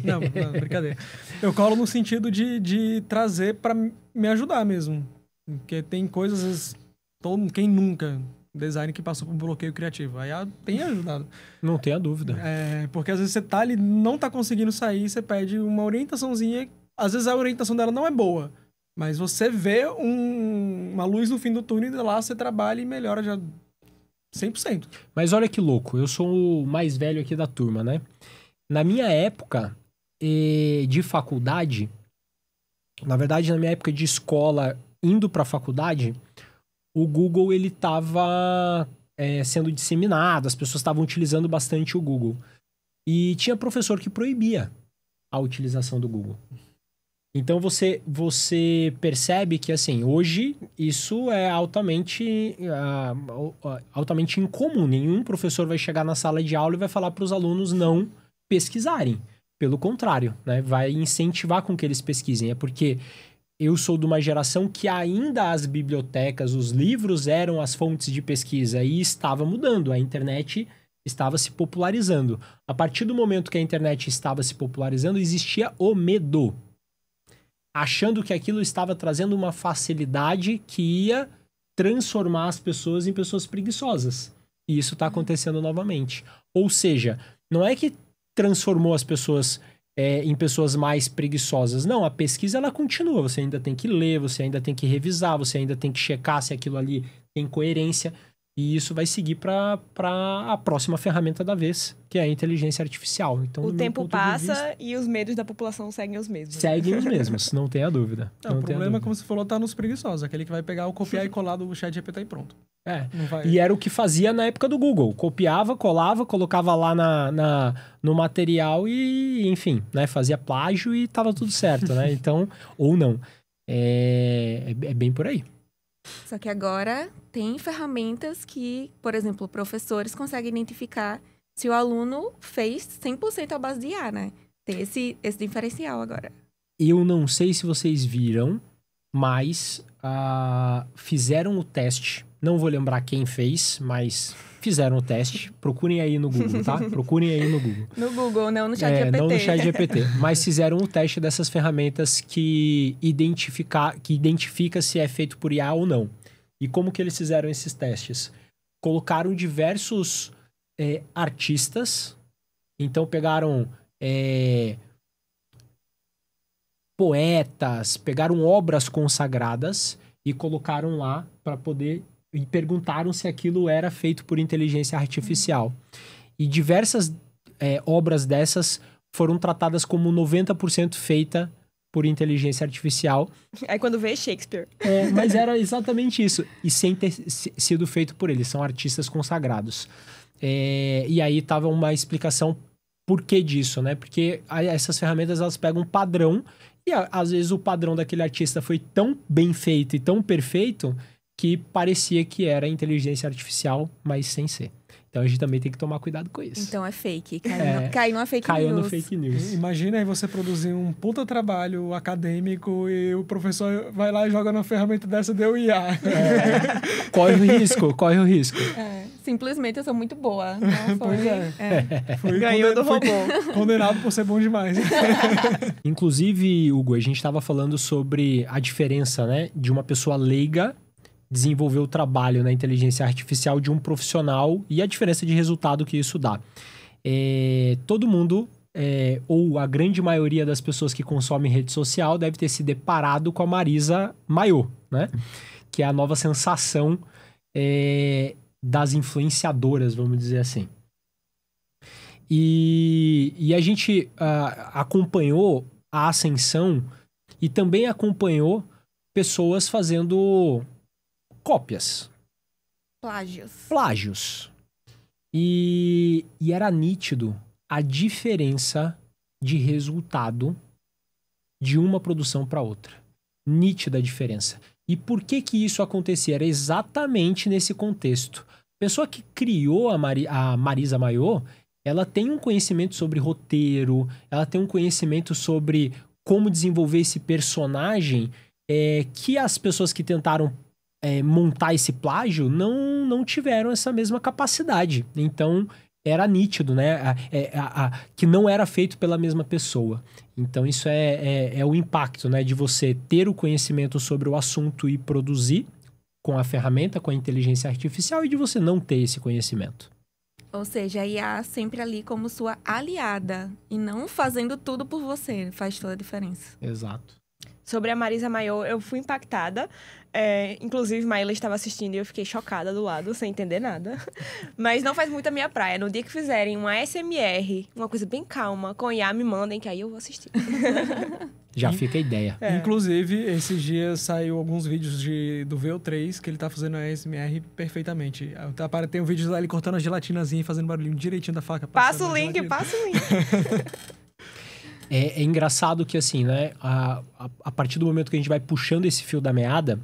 Speaker 2: Não, brincadeira. Eu colo no sentido de trazer para me ajudar mesmo. Porque tem coisas... quem nunca design que passou por um bloqueio criativo. Aí tem ajudado.
Speaker 4: Não tenha dúvida.
Speaker 2: Porque às vezes você tá ali, não tá conseguindo sair, você pede uma orientaçãozinha. Às vezes a orientação dela não é boa, mas você vê uma luz no fim do túnel e lá você trabalha e melhora já 100%.
Speaker 4: Mas olha que louco, eu sou o mais velho aqui da turma, né? Na minha época de faculdade, na verdade, na minha época de escola, indo para a faculdade, o Google ele estava sendo disseminado, as pessoas estavam utilizando bastante o Google. E tinha professor que proibia a utilização do Google. Então você percebe que, assim, hoje isso é altamente incomum. Nenhum professor vai chegar na sala de aula e vai falar para os alunos não pesquisarem. Pelo contrário, né? Vai incentivar com que eles pesquisem. É porque eu sou de uma geração que ainda as bibliotecas, os livros eram as fontes de pesquisa e estava mudando. A internet estava se popularizando. A partir do momento que a internet estava se popularizando, existia o medo. Achando que aquilo estava trazendo uma facilidade que ia transformar as pessoas em pessoas preguiçosas. E isso está acontecendo novamente. Ou seja, não é que transformou as pessoas em pessoas mais preguiçosas. Não, a pesquisa ela continua. Você ainda tem que ler, você ainda tem que revisar, você ainda tem que checar se aquilo ali tem coerência. E isso vai seguir para a próxima ferramenta da vez, que é a inteligência artificial. Então,
Speaker 1: o tempo passa e os medos da população seguem os mesmos.
Speaker 4: Seguem os mesmos, não tenha dúvida.
Speaker 2: O problema, como você falou, tá nos preguiçosos. Aquele que vai pegar o copiar e colar do ChatGPT e pronto.
Speaker 4: E era o que fazia na época do Google. Copiava, colava, colocava lá no material e, enfim, né, fazia plágio e tava tudo certo, né? Então, ou não. É bem por aí.
Speaker 3: Só que agora tem ferramentas que, por exemplo, professores conseguem identificar se o aluno fez 100% à base de IA, né? Tem esse diferencial agora.
Speaker 4: Eu não sei se vocês viram, mas fizeram o teste. Não vou lembrar quem fez, mas fizeram o teste. Procurem aí no Google, tá? Procurem aí no Google.
Speaker 3: No Google, não no ChatGPT.
Speaker 4: Não no ChatGPT. Mas fizeram o teste dessas ferramentas que identifica se é feito por IA ou não. E como que eles fizeram esses testes? Colocaram diversos artistas. Então, pegaram poetas, pegaram obras consagradas e colocaram lá para poder... E perguntaram se aquilo era feito por inteligência artificial. E diversas obras dessas foram tratadas como 90% feita por inteligência artificial.
Speaker 1: Aí quando vê Shakespeare.
Speaker 4: Mas era exatamente isso. E sem ter sido feito por eles. São artistas consagrados. E aí tava uma explicação por que disso, né? Porque essas ferramentas, elas pegam um padrão. E às vezes o padrão daquele artista foi tão bem feito e tão perfeito... que parecia que era inteligência artificial, mas sem ser. Então a gente também tem que tomar cuidado com isso.
Speaker 3: Então é fake. Caiu numa fake news.
Speaker 4: Caiu no fake news.
Speaker 2: Imagina aí você produzir um puta trabalho acadêmico e o professor vai lá e joga na ferramenta dessa, deu IA.
Speaker 4: Corre o risco.
Speaker 3: Simplesmente eu sou muito boa. Não foi,
Speaker 2: Foi
Speaker 1: ganhou do robô.
Speaker 2: Condenado por ser bom demais.
Speaker 4: Inclusive, Hugo, a gente estava falando sobre a diferença, né, de uma pessoa leiga desenvolver o trabalho na inteligência artificial de um profissional e a diferença de resultado que isso dá. Todo mundo, ou a grande maioria das pessoas que consomem rede social deve ter se deparado com a Marisa Mayô, né? Que é a nova sensação das influenciadoras, vamos dizer assim. E a gente acompanhou a ascensão e também acompanhou pessoas fazendo... cópias. Plágios. E era nítido a diferença de resultado de uma produção para outra. Nítida a diferença. E por que isso acontecia? Era exatamente nesse contexto. A pessoa que criou a Marisa Mayô, ela tem um conhecimento sobre roteiro, ela tem um conhecimento sobre como desenvolver esse personagem que as pessoas que tentaram montar esse plágio não tiveram essa mesma capacidade. Então, era nítido, né? Que não era feito pela mesma pessoa. Então, isso é o impacto, né? De você ter o conhecimento sobre o assunto e produzir com a ferramenta, com a inteligência artificial e de você não ter esse conhecimento.
Speaker 3: Ou seja, a IA sempre ali como sua aliada e não fazendo tudo por você. Faz toda a diferença.
Speaker 4: Exato.
Speaker 1: Sobre a Marisa Mayer, eu fui impactada. Inclusive, Maíla estava assistindo e eu fiquei chocada do lado, sem entender nada. Mas não faz muito a minha praia. No dia que fizerem uma ASMR, uma coisa bem calma, com IA, me mandem, que aí eu vou assistir.
Speaker 4: Já fica a ideia.
Speaker 2: Inclusive, esses dias saiu alguns vídeos do VO3 que ele tá fazendo a ASMR perfeitamente. Tem um vídeo lá ele cortando a gelatinazinha e fazendo barulhinho direitinho da faca.
Speaker 1: Passa o link, passa o link.
Speaker 4: É engraçado que, assim, né? A partir do momento que a gente vai puxando esse fio da meada,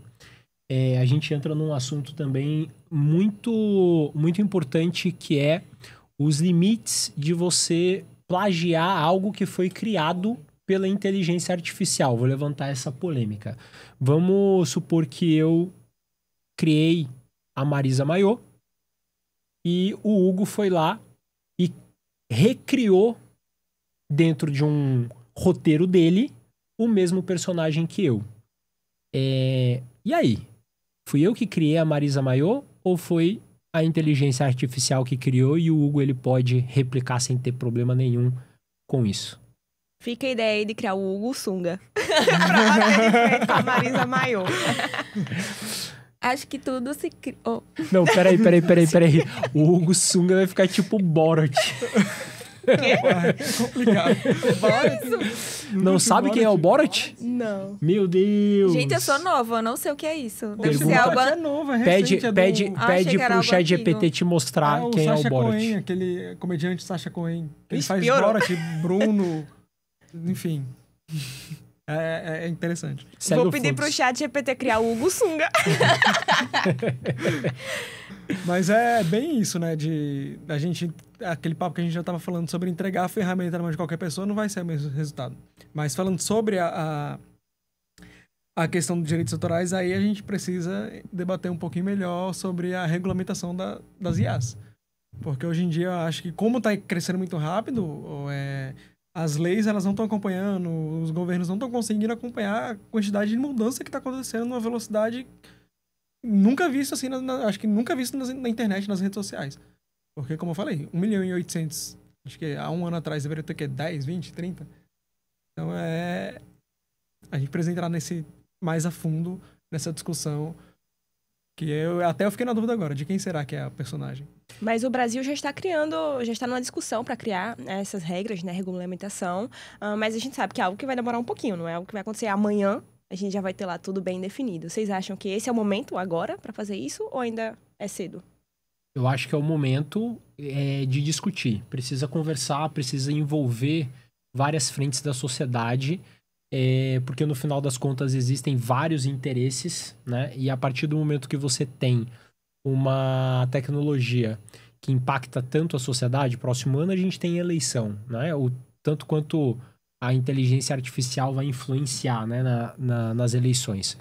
Speaker 4: a gente entra num assunto também muito, muito importante, que é os limites de você plagiar algo que foi criado pela inteligência artificial. Vou levantar essa polêmica. Vamos supor que eu criei a Marisa Mayer e o Hugo foi lá e recriou dentro de um roteiro dele o mesmo personagem que eu. E aí? Fui eu que criei a Marisa Mayer ou foi a inteligência artificial que criou e o Hugo ele pode replicar sem ter problema nenhum com isso?
Speaker 1: Fica a ideia aí de criar o Hugo Sunga. Pra bater de frente com a Marisa Mayer.
Speaker 3: Acho que tudo se...
Speaker 4: Não, peraí. O Hugo Sunga vai ficar tipo Borat.
Speaker 2: É complicado.
Speaker 4: Não sabe quem é o Borat?
Speaker 1: Não.
Speaker 4: Meu Deus.
Speaker 3: Gente, eu sou nova, eu não sei o que é isso. Deve
Speaker 4: Pergunta-
Speaker 3: ser algo...
Speaker 2: É novo, é recente,
Speaker 4: Pede
Speaker 3: achei que era
Speaker 4: pro
Speaker 3: algo
Speaker 4: chat
Speaker 3: antigo.
Speaker 4: GPT te mostrar
Speaker 2: o
Speaker 4: quem é o
Speaker 2: Sacha
Speaker 4: Borat.
Speaker 2: Cohen, aquele comediante Sacha Cohen. Ele faz
Speaker 1: Piorou.
Speaker 2: Borat, Bruno, enfim. É interessante.
Speaker 4: Segue
Speaker 1: Vou
Speaker 4: o
Speaker 1: pedir
Speaker 4: fluxo.
Speaker 1: pro chat GPT criar o Hugo Sunga.
Speaker 2: Mas é bem isso, né? Aquele papo que a gente já estava falando sobre entregar a ferramenta na mão de qualquer pessoa não vai ser o mesmo resultado. Mas falando sobre a questão dos direitos autorais, aí a gente precisa debater um pouquinho melhor sobre a regulamentação das IAs. Porque hoje em dia eu acho que, como está crescendo muito rápido, as leis elas não estão acompanhando, os governos não estão conseguindo acompanhar a quantidade de mudança que está acontecendo numa velocidade nunca vista assim, acho que nunca visto na internet, nas redes sociais. Porque, como eu falei, 1.800.000, acho que há um ano atrás deveria ter 10, 20, 30. Então a gente precisa entrar mais a fundo nessa discussão, que eu fiquei na dúvida agora, de quem será que é a personagem.
Speaker 1: Mas o Brasil já está numa discussão para criar essas regras, né, regulamentação. Mas a gente sabe que é algo que vai demorar um pouquinho, não é algo que vai acontecer amanhã. A gente já vai ter lá tudo bem definido. Vocês acham que esse é o momento agora para fazer isso ou ainda é cedo?
Speaker 4: Eu acho que é o momento de discutir. Precisa conversar, precisa envolver várias frentes da sociedade, porque no final das contas existem vários interesses, né? E a partir do momento que você tem uma tecnologia que impacta tanto a sociedade, próximo ano a gente tem eleição, né? Tanto quanto a inteligência artificial vai influenciar, né, nas eleições.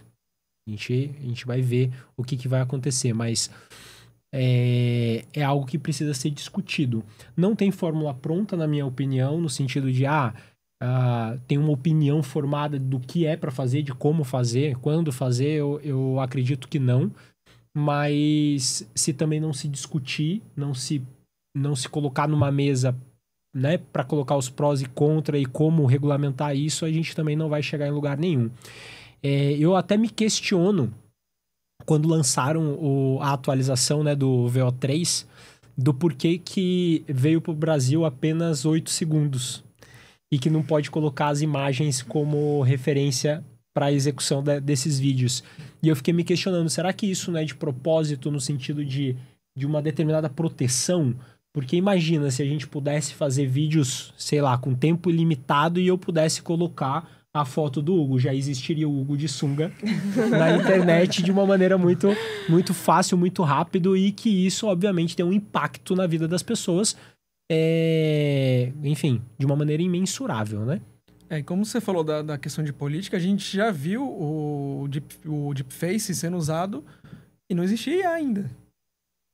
Speaker 4: A gente vai ver o que vai acontecer, mas é algo que precisa ser discutido. Não tem fórmula pronta, na minha opinião, no sentido de, tem uma opinião formada do que é para fazer, de como fazer, quando fazer, eu acredito que não. Mas se também não se discutir, não se colocar numa mesa, né, para colocar os prós e contra e como regulamentar isso, a gente também não vai chegar em lugar nenhum. Eu até me questiono, quando lançaram a atualização, né, do VO3, do porquê que veio para o Brasil apenas 8 segundos e que não pode colocar as imagens como referência para a execução desses vídeos. E eu fiquei me questionando, será que isso não é de propósito no sentido de uma determinada proteção? Porque imagina se a gente pudesse fazer vídeos, sei lá, com tempo ilimitado e eu pudesse colocar a foto do Hugo. Já existiria o Hugo de sunga na internet de uma maneira muito, muito fácil, muito rápido, e que isso, obviamente, tem um impacto na vida das pessoas, enfim, de uma maneira imensurável, né?
Speaker 2: Como você falou da questão de política, a gente já viu o Deepface sendo usado e não existia ainda.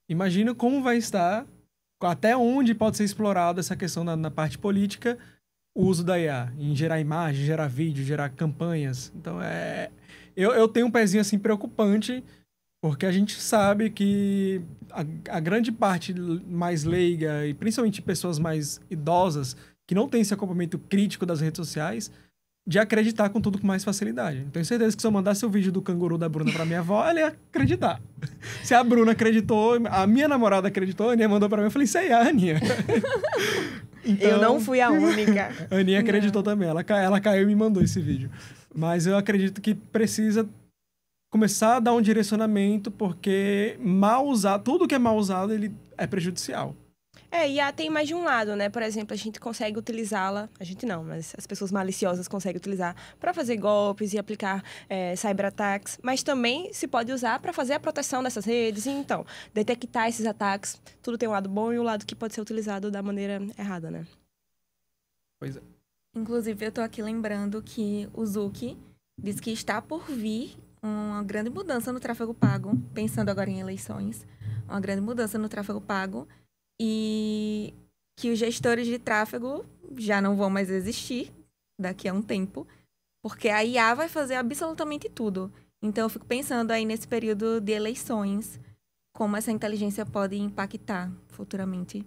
Speaker 2: Imagina como vai estar, até onde pode ser explorado essa questão na parte política, o uso da IA, em gerar imagem, gerar vídeo, gerar campanhas. Então, eu tenho um pezinho assim preocupante, Porque a gente sabe que a grande parte mais leiga, e principalmente pessoas mais idosas, que não têm esse acompanhamento crítico das redes sociais, de acreditar com tudo com mais facilidade. Tenho certeza que se eu mandasse o vídeo do canguru da Bruna pra minha avó, ela ia acreditar. Se a Bruna acreditou, a minha namorada acreditou, a Aninha mandou pra mim, eu falei, isso aí é a Aninha. Então,
Speaker 1: eu não fui a única.
Speaker 2: A Aninha acreditou também. Ela caiu e me mandou esse vídeo. Mas eu acredito que precisa começar a dar um direcionamento, porque mal usado, tudo que é mal usado, ele é prejudicial.
Speaker 1: IA tem mais de um lado, né? Por exemplo, a gente consegue utilizá-la, a gente não, mas as pessoas maliciosas conseguem utilizar para fazer golpes e aplicar cyberataques, mas também se pode usar para fazer a proteção dessas redes. Então, detectar esses ataques, tudo tem um lado bom e um lado que pode ser utilizado da maneira errada, né?
Speaker 2: Pois é.
Speaker 3: Inclusive, eu tô aqui lembrando que o Zucchi diz que está por vir uma grande mudança no tráfego pago, pensando agora em eleições, uma grande mudança no tráfego pago, e que os gestores de tráfego já não vão mais existir daqui a um tempo, porque a IA vai fazer absolutamente tudo. Então, eu fico pensando aí nesse período de eleições, como essa inteligência pode impactar futuramente.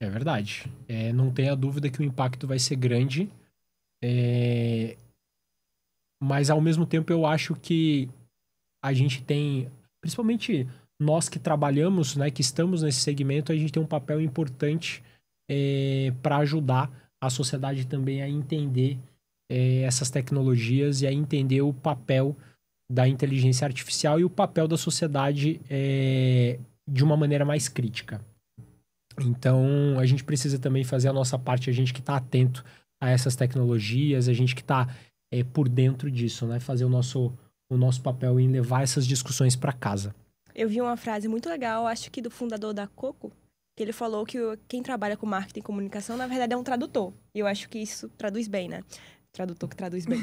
Speaker 4: É verdade. Não tenha dúvida que o impacto vai ser grande. Mas, ao mesmo tempo, eu acho que a gente tem, principalmente nós que trabalhamos, né, que estamos nesse segmento, a gente tem um papel importante para ajudar a sociedade também a entender essas tecnologias e a entender o papel da inteligência artificial e o papel da sociedade de uma maneira mais crítica. Então, a gente precisa também fazer a nossa parte, a gente que está atento a essas tecnologias, a gente que está por dentro disso, né? Fazer o nosso papel em levar essas discussões para casa.
Speaker 1: Eu vi uma frase muito legal, acho que do fundador da Coco, que ele falou que quem trabalha com marketing e comunicação, na verdade, é um tradutor. E eu acho que isso traduz bem, né? Tradutor que traduz bem.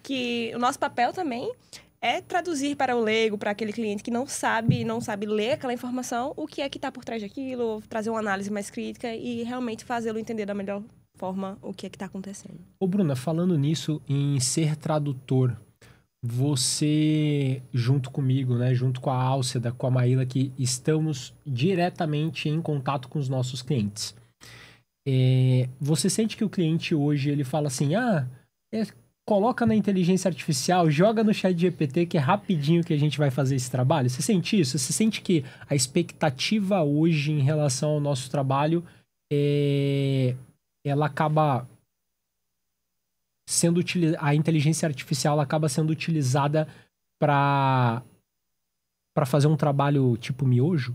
Speaker 1: Que o nosso papel também é traduzir para o leigo, para aquele cliente que não sabe ler aquela informação, o que é que está por trás daquilo, trazer uma análise mais crítica e realmente fazê-lo entender da melhor forma o que é que está acontecendo.
Speaker 4: Ô, Bruna, falando nisso, em ser tradutor, você, junto comigo, né, junto com a Álcida, com a Maíla, que estamos diretamente em contato com os nossos clientes. Você sente que o cliente hoje, ele fala assim, coloca na inteligência artificial, joga no ChatGPT, que é rapidinho que a gente vai fazer esse trabalho? Você sente isso? Você sente que a expectativa hoje em relação ao nosso trabalho, ela acaba sendo a inteligência artificial ela acaba sendo utilizada para fazer um trabalho tipo miojo?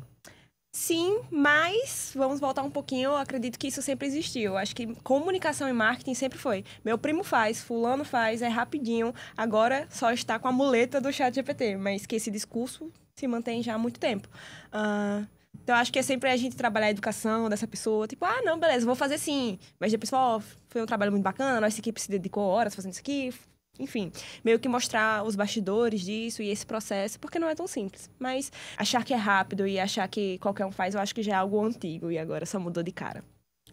Speaker 1: Sim, mas vamos voltar um pouquinho. Eu acredito que isso sempre existiu. Eu acho que comunicação e marketing sempre foi. Meu primo faz, fulano faz, é rapidinho. Agora só está com a muleta do ChatGPT, mas que esse discurso se mantém já há muito tempo. Então, acho que é sempre a gente trabalhar a educação dessa pessoa. Tipo, não, beleza, vou fazer sim. Mas depois, foi um trabalho muito bacana, nossa equipe se dedicou horas fazendo isso aqui. Enfim, meio que mostrar os bastidores disso e esse processo, porque não é tão simples. Mas achar que é rápido e achar que qualquer um faz, eu acho que já é algo antigo e agora só mudou de cara.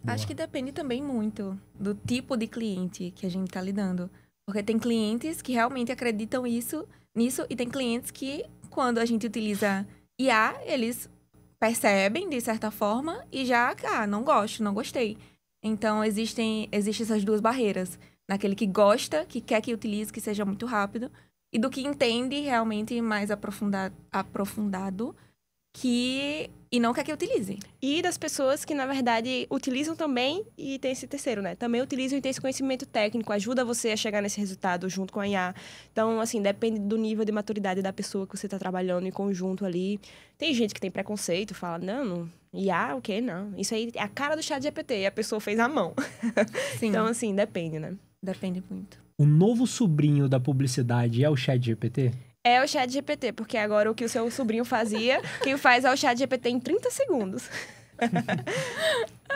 Speaker 4: Boa.
Speaker 3: Acho que depende também muito do tipo de cliente que a gente tá lidando. Porque tem clientes que realmente acreditam nisso e tem clientes que, quando a gente utiliza IA, eles percebem, de certa forma, e já, não gosto, não gostei. Então, existem essas duas barreiras. Naquele que gosta, que quer que utilize, que seja muito rápido, e do que entende realmente mais aprofundado, e não quer que utilize.
Speaker 1: E das pessoas que, na verdade, utilizam também, e tem esse terceiro, né? Também utilizam e tem esse conhecimento técnico, ajuda você a chegar nesse resultado junto com a IA. Então, assim, depende do nível de maturidade da pessoa que você está trabalhando em conjunto ali. Tem gente que tem preconceito, fala, não, IA, o quê? Não. Isso aí é a cara do ChatGPT, e a pessoa fez à mão.
Speaker 3: Sim.
Speaker 1: Então, assim, depende, né?
Speaker 3: Depende muito.
Speaker 4: O novo sobrinho da publicidade é o ChatGPT?
Speaker 1: É o ChatGPT, porque agora o que o seu sobrinho fazia, quem faz é o ChatGPT em 30 segundos.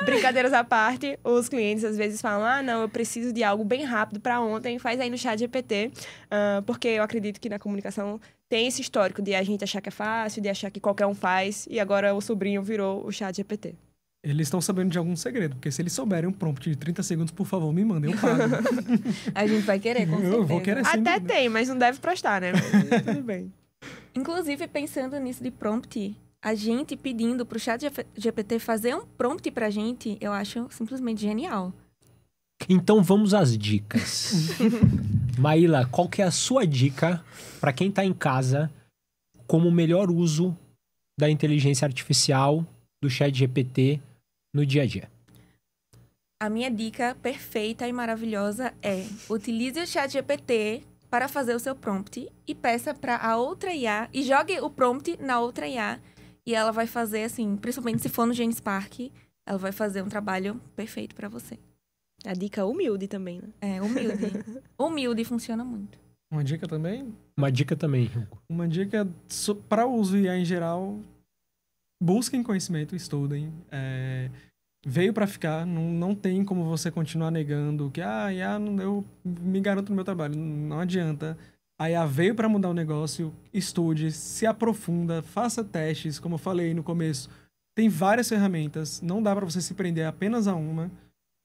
Speaker 1: Brincadeiras à parte, os clientes às vezes falam, não, eu preciso de algo bem rápido para ontem, faz aí no ChatGPT, porque eu acredito que na comunicação tem esse histórico de a gente achar que é fácil, de achar que qualquer um faz, e agora o sobrinho virou o ChatGPT.
Speaker 2: Eles estão sabendo de algum segredo, porque se eles souberem um prompt de 30 segundos, por favor, me mandem, eu pago.
Speaker 3: A gente vai querer, com certeza.
Speaker 2: Eu vou querer sim.
Speaker 1: Até tem, mas não deve prestar, né? Mas tudo bem.
Speaker 3: Inclusive, pensando nisso de prompt, a gente pedindo pro chat GPT fazer um prompt pra gente, eu acho simplesmente genial.
Speaker 4: Então vamos às dicas. Maíla, qual que é a sua dica para quem tá em casa como o melhor uso da inteligência artificial do chat GPT no dia a dia?
Speaker 3: A minha dica perfeita e maravilhosa é: utilize o chat GPT para fazer o seu prompt e peça para a outra IA e jogue o prompt na outra IA e ela vai fazer assim, principalmente se for no GenSpark, ela vai fazer um trabalho perfeito para você.
Speaker 1: A dica humilde também, né?
Speaker 3: É, humilde. Humilde funciona muito.
Speaker 2: Uma dica também?
Speaker 4: Uma dica também, Hugo.
Speaker 2: Uma dica para o uso IA em geral, busquem conhecimento, estudem. Veio para ficar, não tem como você continuar negando que IA, eu me garanto no meu trabalho. Não adianta. A IA veio para mudar o negócio, estude, se aprofunda, faça testes, como eu falei no começo. Tem várias ferramentas, não dá para você se prender apenas a uma,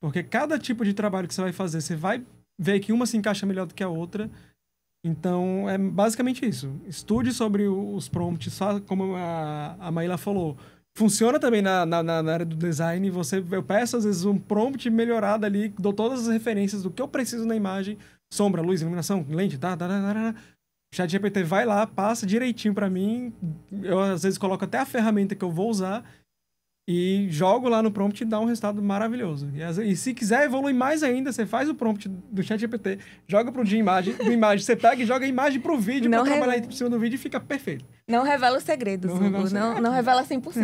Speaker 2: porque cada tipo de trabalho que você vai fazer, você vai ver que uma se encaixa melhor do que a outra. Então, é basicamente isso. Estude sobre os prompts, como a Maíla falou. Funciona também na área do design. Eu peço, às vezes, um prompt melhorado ali, dou todas as referências do que eu preciso na imagem. Sombra, luz, iluminação, lente, O ChatGPT vai lá, passa direitinho para mim. Eu, às vezes, coloco até a ferramenta que eu vou usar e jogo lá no prompt e dá um resultado maravilhoso. E se quiser evoluir mais ainda, você faz o prompt do ChatGPT, joga pro de imagem, você pega e joga a imagem pro vídeo para trabalhar por cima do vídeo e fica perfeito.
Speaker 3: Não revela os segredos, não revela 100%.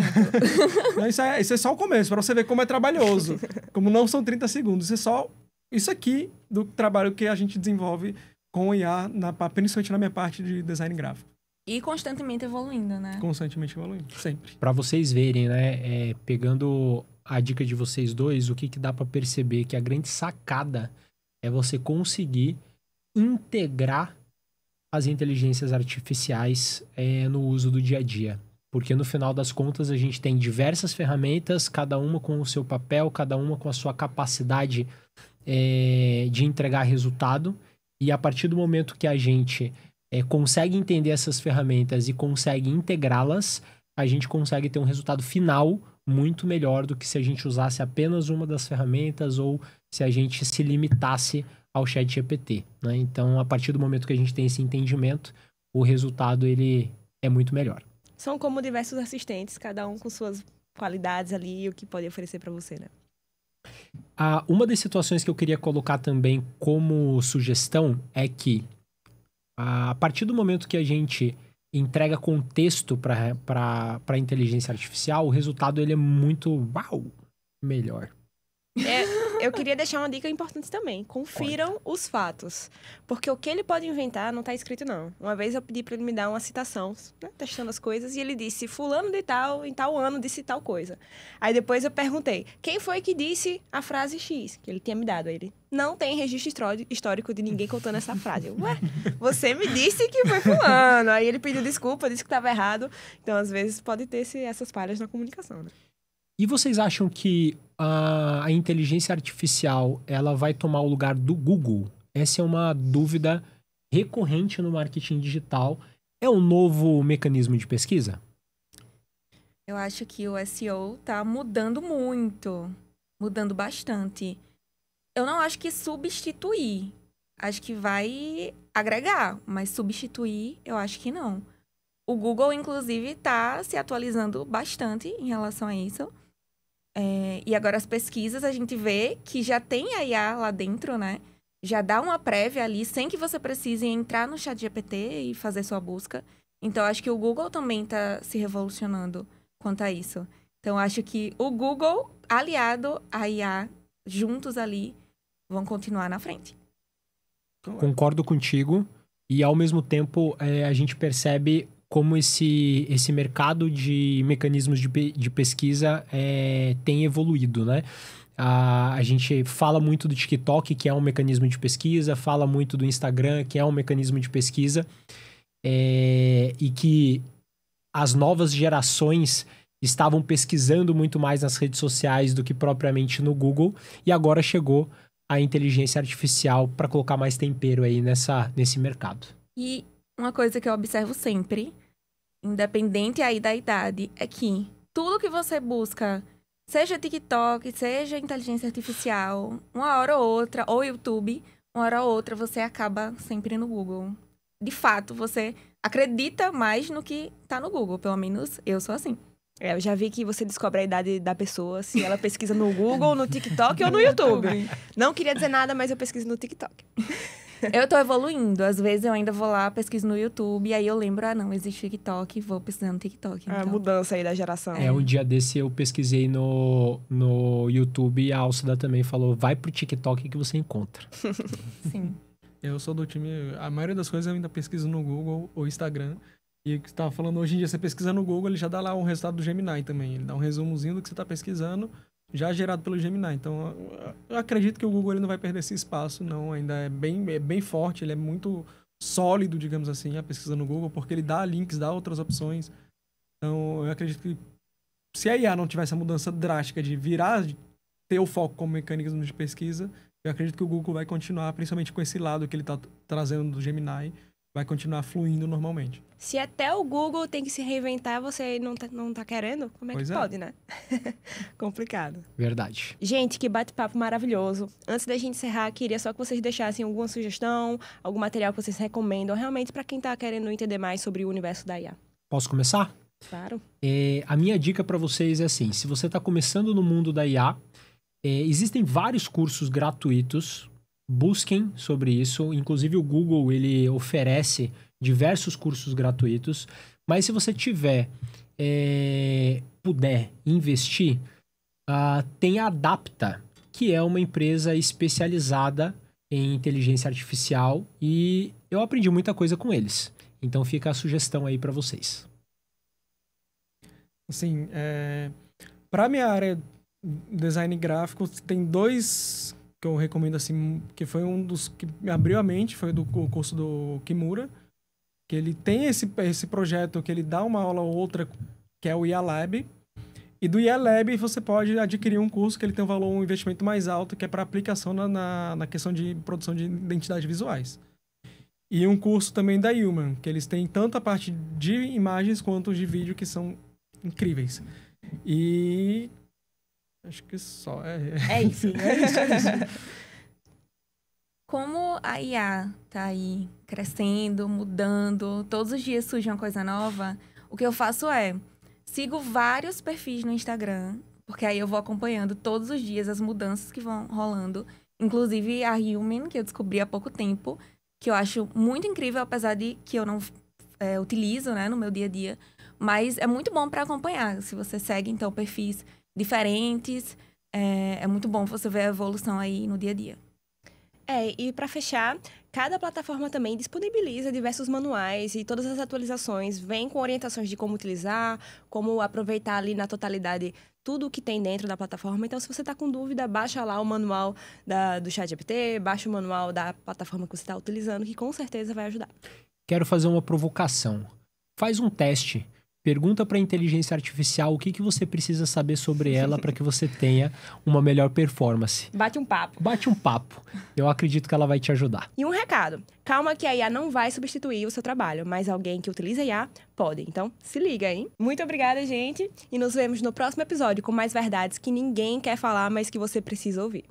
Speaker 2: Não, isso é só o começo, para você ver como é trabalhoso. Como não são 30 segundos, isso é só isso aqui do trabalho que a gente desenvolve com o IA, principalmente na minha parte de design gráfico.
Speaker 3: E constantemente evoluindo, né?
Speaker 2: Constantemente evoluindo, sempre.
Speaker 4: Para vocês verem, né, pegando a dica de vocês dois, o que dá para perceber que a grande sacada é você conseguir integrar as inteligências artificiais no uso do dia a dia. Porque no final das contas a gente tem diversas ferramentas, cada uma com o seu papel, cada uma com a sua capacidade de entregar resultado. E a partir do momento que a gente consegue entender essas ferramentas e consegue integrá-las, a gente consegue ter um resultado final muito melhor do que se a gente usasse apenas uma das ferramentas ou se a gente se limitasse ao ChatGPT, né? Então, a partir do momento que a gente tem esse entendimento, o resultado ele é muito melhor.
Speaker 1: São como diversos assistentes, cada um com suas qualidades ali e o que pode oferecer para você, né?
Speaker 4: Uma das situações que eu queria colocar também como sugestão é que a partir do momento que a gente entrega contexto para a inteligência artificial, o resultado ele é muito melhor.
Speaker 1: Eu queria deixar uma dica importante também. Confiram os fatos. Porque o que ele pode inventar não está escrito, não. Uma vez eu pedi para ele me dar uma citação, né, testando as coisas, e ele disse, fulano de tal, em tal ano, disse tal coisa. Aí depois eu perguntei, quem foi que disse a frase X? Que ele tinha me dado. Aí ele, não tem registro histórico de ninguém contando essa frase. Eu, ué, você me disse que foi fulano. Aí ele pediu desculpa, disse que estava errado. Então, às vezes, pode ter essas falhas na comunicação, né?
Speaker 4: E vocês acham que a inteligência artificial ela vai tomar o lugar do Google? Essa é uma dúvida recorrente no marketing digital. É um novo mecanismo de pesquisa?
Speaker 3: Eu acho que o SEO tá mudando muito. Mudando bastante. Eu não acho que substituir. Acho que vai agregar. Mas substituir, eu acho que não. O Google, inclusive, tá se atualizando bastante em relação a isso. E agora as pesquisas, a gente vê que já tem a IA lá dentro, né? Já dá uma prévia ali, sem que você precise entrar no ChatGPT e fazer sua busca. Então, acho que o Google também está se revolucionando quanto a isso. Então, acho que o Google, aliado à IA, juntos ali, vão continuar na frente.
Speaker 4: Concordo contigo. E, ao mesmo tempo, a gente percebe como esse mercado de mecanismos de pesquisa tem evoluído, né? A gente fala muito do TikTok, que é um mecanismo de pesquisa, fala muito do Instagram, que é um mecanismo de pesquisa, e que as novas gerações estavam pesquisando muito mais nas redes sociais do que propriamente no Google, e agora chegou a inteligência artificial para colocar mais tempero aí nesse mercado.
Speaker 3: E uma coisa que eu observo sempre independente aí da idade, é que tudo que você busca, seja TikTok, seja inteligência artificial, uma hora ou outra, ou YouTube, uma hora ou outra você acaba sempre no Google. De fato, você acredita mais no que tá no Google, pelo menos eu sou assim.
Speaker 1: Eu já vi que você descobre a idade da pessoa se ela pesquisa no Google, no TikTok ou no YouTube. Não queria dizer nada, mas eu pesquiso no TikTok.
Speaker 3: Eu tô evoluindo. Às vezes eu ainda vou lá, pesquiso no YouTube, e aí eu lembro, não, existe TikTok, vou pesquisar no TikTok.
Speaker 1: A mudança aí da geração.
Speaker 4: Um dia desse eu pesquisei no YouTube e a Alcida também falou, vai pro TikTok que você encontra.
Speaker 3: Sim.
Speaker 2: Eu sou do time... A maioria das coisas eu ainda pesquiso no Google ou Instagram. E o que você estava falando, hoje em dia você pesquisa no Google, ele já dá lá um resultado do Gemini também. Ele dá um resumozinho do que você está pesquisando, já gerado pelo Gemini. Então, eu acredito que o Google ele não vai perder esse espaço, não. Ainda é bem forte, ele é muito sólido, digamos assim, a pesquisa no Google, porque ele dá links, dá outras opções. Então, eu acredito que se a IA não tivesse a mudança drástica de virar, de ter o foco como mecanismo de pesquisa, eu acredito que o Google vai continuar, principalmente com esse lado que ele está trazendo do Gemini, vai continuar fluindo normalmente.
Speaker 1: Se até o Google tem que se reinventar, você não tá querendo? Como é que pode, né? Complicado.
Speaker 4: Verdade.
Speaker 1: Gente, que bate-papo maravilhoso. Antes da gente encerrar, queria só que vocês deixassem alguma sugestão, algum material que vocês recomendam, realmente para quem tá querendo entender mais sobre o universo da IA.
Speaker 4: Posso começar?
Speaker 1: Claro.
Speaker 4: A minha dica para vocês é assim, se você tá começando no mundo da IA, existem vários cursos gratuitos. Busquem sobre isso. Inclusive, o Google, ele oferece diversos cursos gratuitos. Mas se você puder investir, tem a Adapta, que é uma empresa especializada em inteligência artificial. E eu aprendi muita coisa com eles. Então, fica a sugestão aí para vocês.
Speaker 2: Assim, para minha área design gráfico, tem dois que eu recomendo, assim, que foi um dos que me abriu a mente, foi o curso do Kimura, que ele tem esse projeto que ele dá uma aula ou outra, que é o IA Lab, e do IA Lab você pode adquirir um curso que ele tem um investimento mais alto, que é para aplicação na questão de produção de identidades visuais. E um curso também da Human, que eles têm tanto a parte de imagens quanto de vídeo, que são incríveis. E... acho que só.
Speaker 1: É isso.
Speaker 3: Como a IA tá aí crescendo, mudando, todos os dias surge uma coisa nova, o que eu faço sigo vários perfis no Instagram, porque aí eu vou acompanhando todos os dias as mudanças que vão rolando. Inclusive a Human, que eu descobri há pouco tempo, que eu acho muito incrível, apesar de que eu não utilizo, né, no meu dia a dia. Mas é muito bom para acompanhar. Se você segue, então, perfis diferentes, é muito bom você ver a evolução aí no dia a dia.
Speaker 1: E para fechar, cada plataforma também disponibiliza diversos manuais e todas as atualizações vêm com orientações de como utilizar, como aproveitar ali na totalidade tudo o que tem dentro da plataforma. Então, se você está com dúvida, baixa lá o manual do ChatGPT, baixa o manual da plataforma que você está utilizando, que com certeza vai ajudar.
Speaker 4: Quero fazer uma provocação. Faz um teste. Pergunta para a inteligência artificial o que você precisa saber sobre ela para que você tenha uma melhor performance.
Speaker 1: Bate um papo.
Speaker 4: Bate um papo. Eu acredito que ela vai te ajudar.
Speaker 1: E um recado. Calma que a IA não vai substituir o seu trabalho, mas alguém que utiliza IA pode. Então, se liga, hein? Muito obrigada, gente. E nos vemos no próximo episódio com mais verdades que ninguém quer falar, mas que você precisa ouvir.